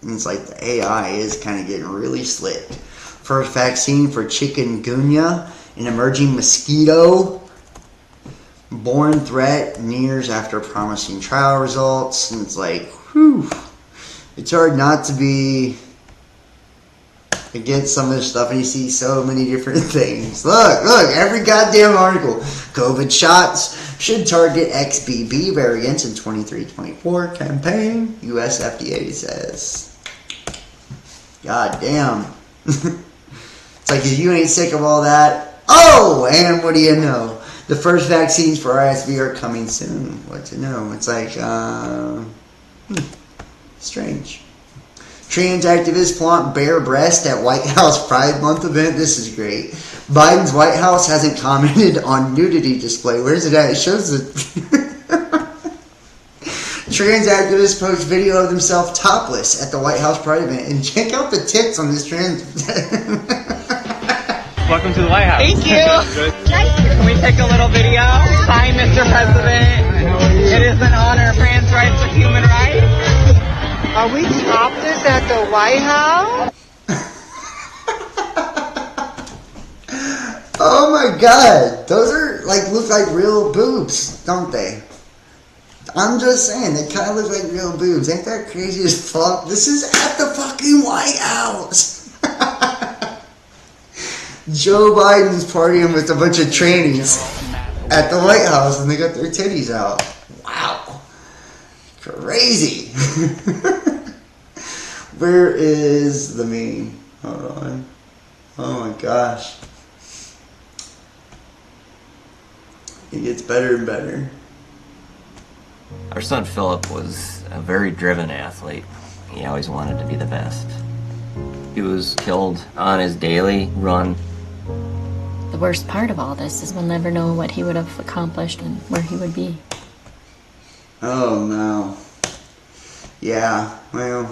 And it's like the AI is kind of getting really slick. First vaccine for chikungunya, an emerging mosquito. Born threat nears after promising trial results. And it's like, whew. It's hard not to be against some of this stuff, and you see so many different things. Look, every goddamn article. COVID shots should target XBB variants in 23-24 campaign, US FDA says. God damn. It's like, if you ain't sick of all that, oh, and what do you know? The first vaccines for RSV are coming soon. What to know? It's like, strange. Trans activists flaunt bare breast at White House Pride Month event. This is great. Biden's White House hasn't commented on nudity display. Where's it at? It shows it. Trans activists post video of themselves topless at the White House Pride event. And check out the tits on this trans... Welcome to the White House. Thank you. Can we take a little video? Hi, Mr. President. It is an honor. Trans rights are human rights. Are we topless at the White House? Oh my god. Those are look like real boobs, don't they? I'm just saying, they kind of look like real boobs. Ain't that crazy as fuck? This is at the fucking White House. Joe Biden's partying with a bunch of trannies at the White House and they got their titties out. Wow. Crazy. Where is the meme? Hold on. Oh my gosh. It gets better and better. Our son Philip was a very driven athlete. He always wanted to be the best. He was killed on his daily run. The worst part of all this is we'll never know what he would have accomplished and where he would be. Oh no. Yeah, well,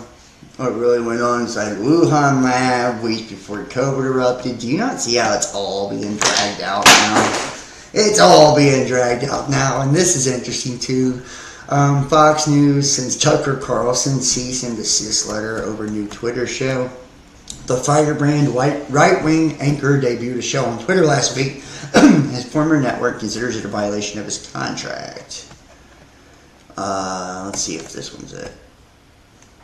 what really went on inside the Wuhan lab weeks before COVID erupted. Do you not see how it's all being dragged out now? It's all being dragged out now, and this is interesting too. Fox News sends Tucker Carlson cease and desist letter over new Twitter show. The firebrand right-wing anchor debuted a show on Twitter last week. His former network considers it a violation of his contract. Let's see if this one's it.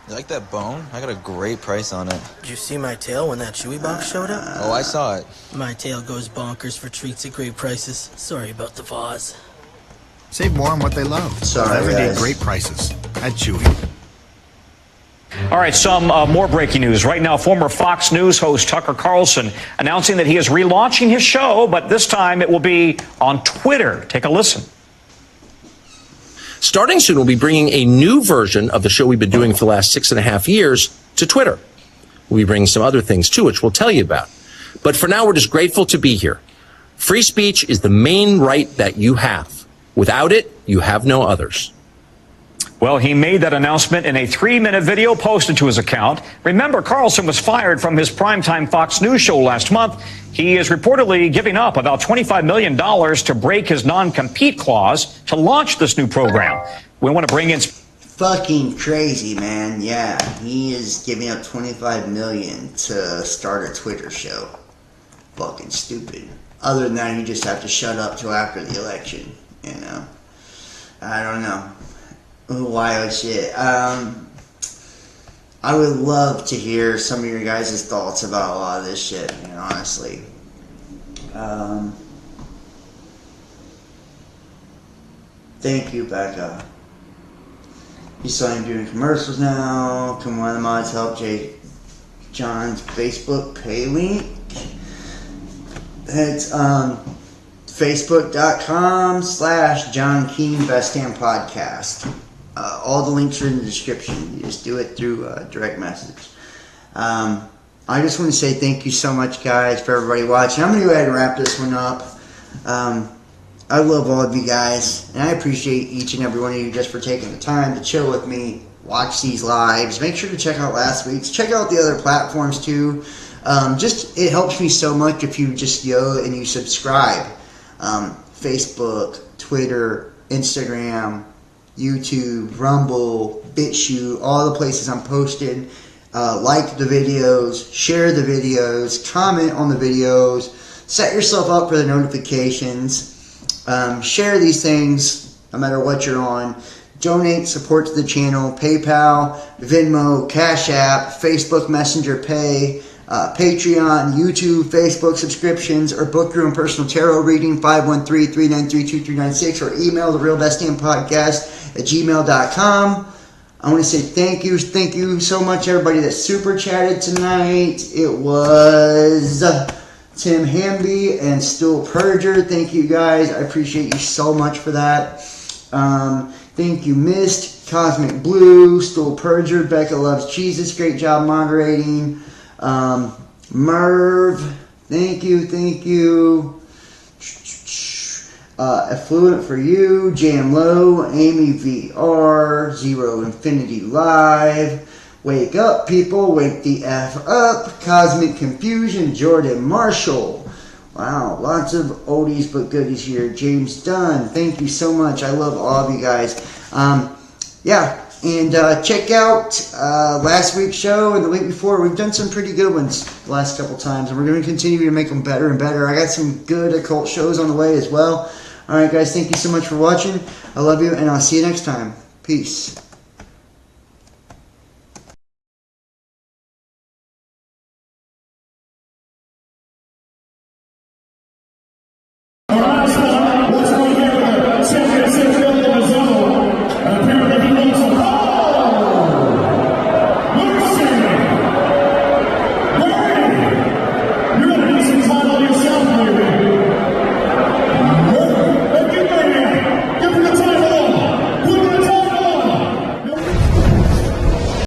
You like that bone? I got a great price on it. Did you see my tail when that Chewy box showed up? Oh, I saw it. My tail goes bonkers for treats at great prices. Sorry about the vase. Save more on what they love. Sorry, everyday guys. great prices at Chewy. All right, some more breaking news. Right now, former Fox News host Tucker Carlson announcing that he is relaunching his show, but this time it will be on Twitter. Take a listen. Starting soon, we'll be bringing a new version of the show we've been doing for the last 6.5 years to Twitter. We'll be bringing some other things too, which we'll tell you about. But for now, we're just grateful to be here. Free speech is the main right that you have. Without it, you have no others. Well, he made that announcement in a 3-minute video posted to his account. Remember, Carlson was fired from his primetime Fox News show last month. He is reportedly giving up about $25 million to break his non-compete clause to launch this new program. We want to bring in... Fucking crazy, man. Yeah, he is giving up $25 million to start a Twitter show. Fucking stupid. Other than that, you just have to shut up till after the election, you know. I don't know. Wild shit. I would love to hear some of your guys' thoughts about a lot of this shit, man, honestly. Thank you, Becca. You saw him doing commercials now. Can one of the mods help John's Facebook pay link? It's Facebook.com/John Keane Best Damn Podcast. All the links are in the description. You just do it through direct message. I just want to say thank you so much, guys, for everybody watching. I'm going to go ahead and wrap this one up. I love all of you guys, and I appreciate each and every one of you just for taking the time to chill with me, watch these lives. Make sure to check out last week's. Check out the other platforms, too. It helps me so much if you just go and you subscribe. Facebook, Twitter, Instagram, YouTube, Rumble, BitChute, all the places I'm posted. Like the videos, share the videos, comment on the videos, set yourself up for the notifications, share these things no matter what you're on, donate support to the channel, PayPal, Venmo, Cash App, Facebook Messenger Pay, Patreon, YouTube, Facebook subscriptions, or book your own personal tarot reading, 513-393-2396, or email therealbestdampodcast@gmail.com. I want to say thank you so much, everybody that super chatted tonight. It was Tim Hamby and Still Perjure. Thank you, guys. I appreciate you so much for that. Thank you, Mist, Cosmic Blue, Still Perjure, Becca Loves Jesus. Great job moderating. Merv, thank you. Affluent for You, Jam Low, Amy VR, Zero Infinity Live, Wake Up People, Wake the F Up, Cosmic Confusion, Jordan Marshall. Wow, lots of oldies but goodies here. James Dunn, thank you so much. I love all of you guys. And check out last week's show and the week before. We've done some pretty good ones the last couple times, and we're going to continue to make them better and better. I got some good occult shows on the way as well. Alright, guys, thank you so much for watching. I love you, and I'll see you next time. Peace.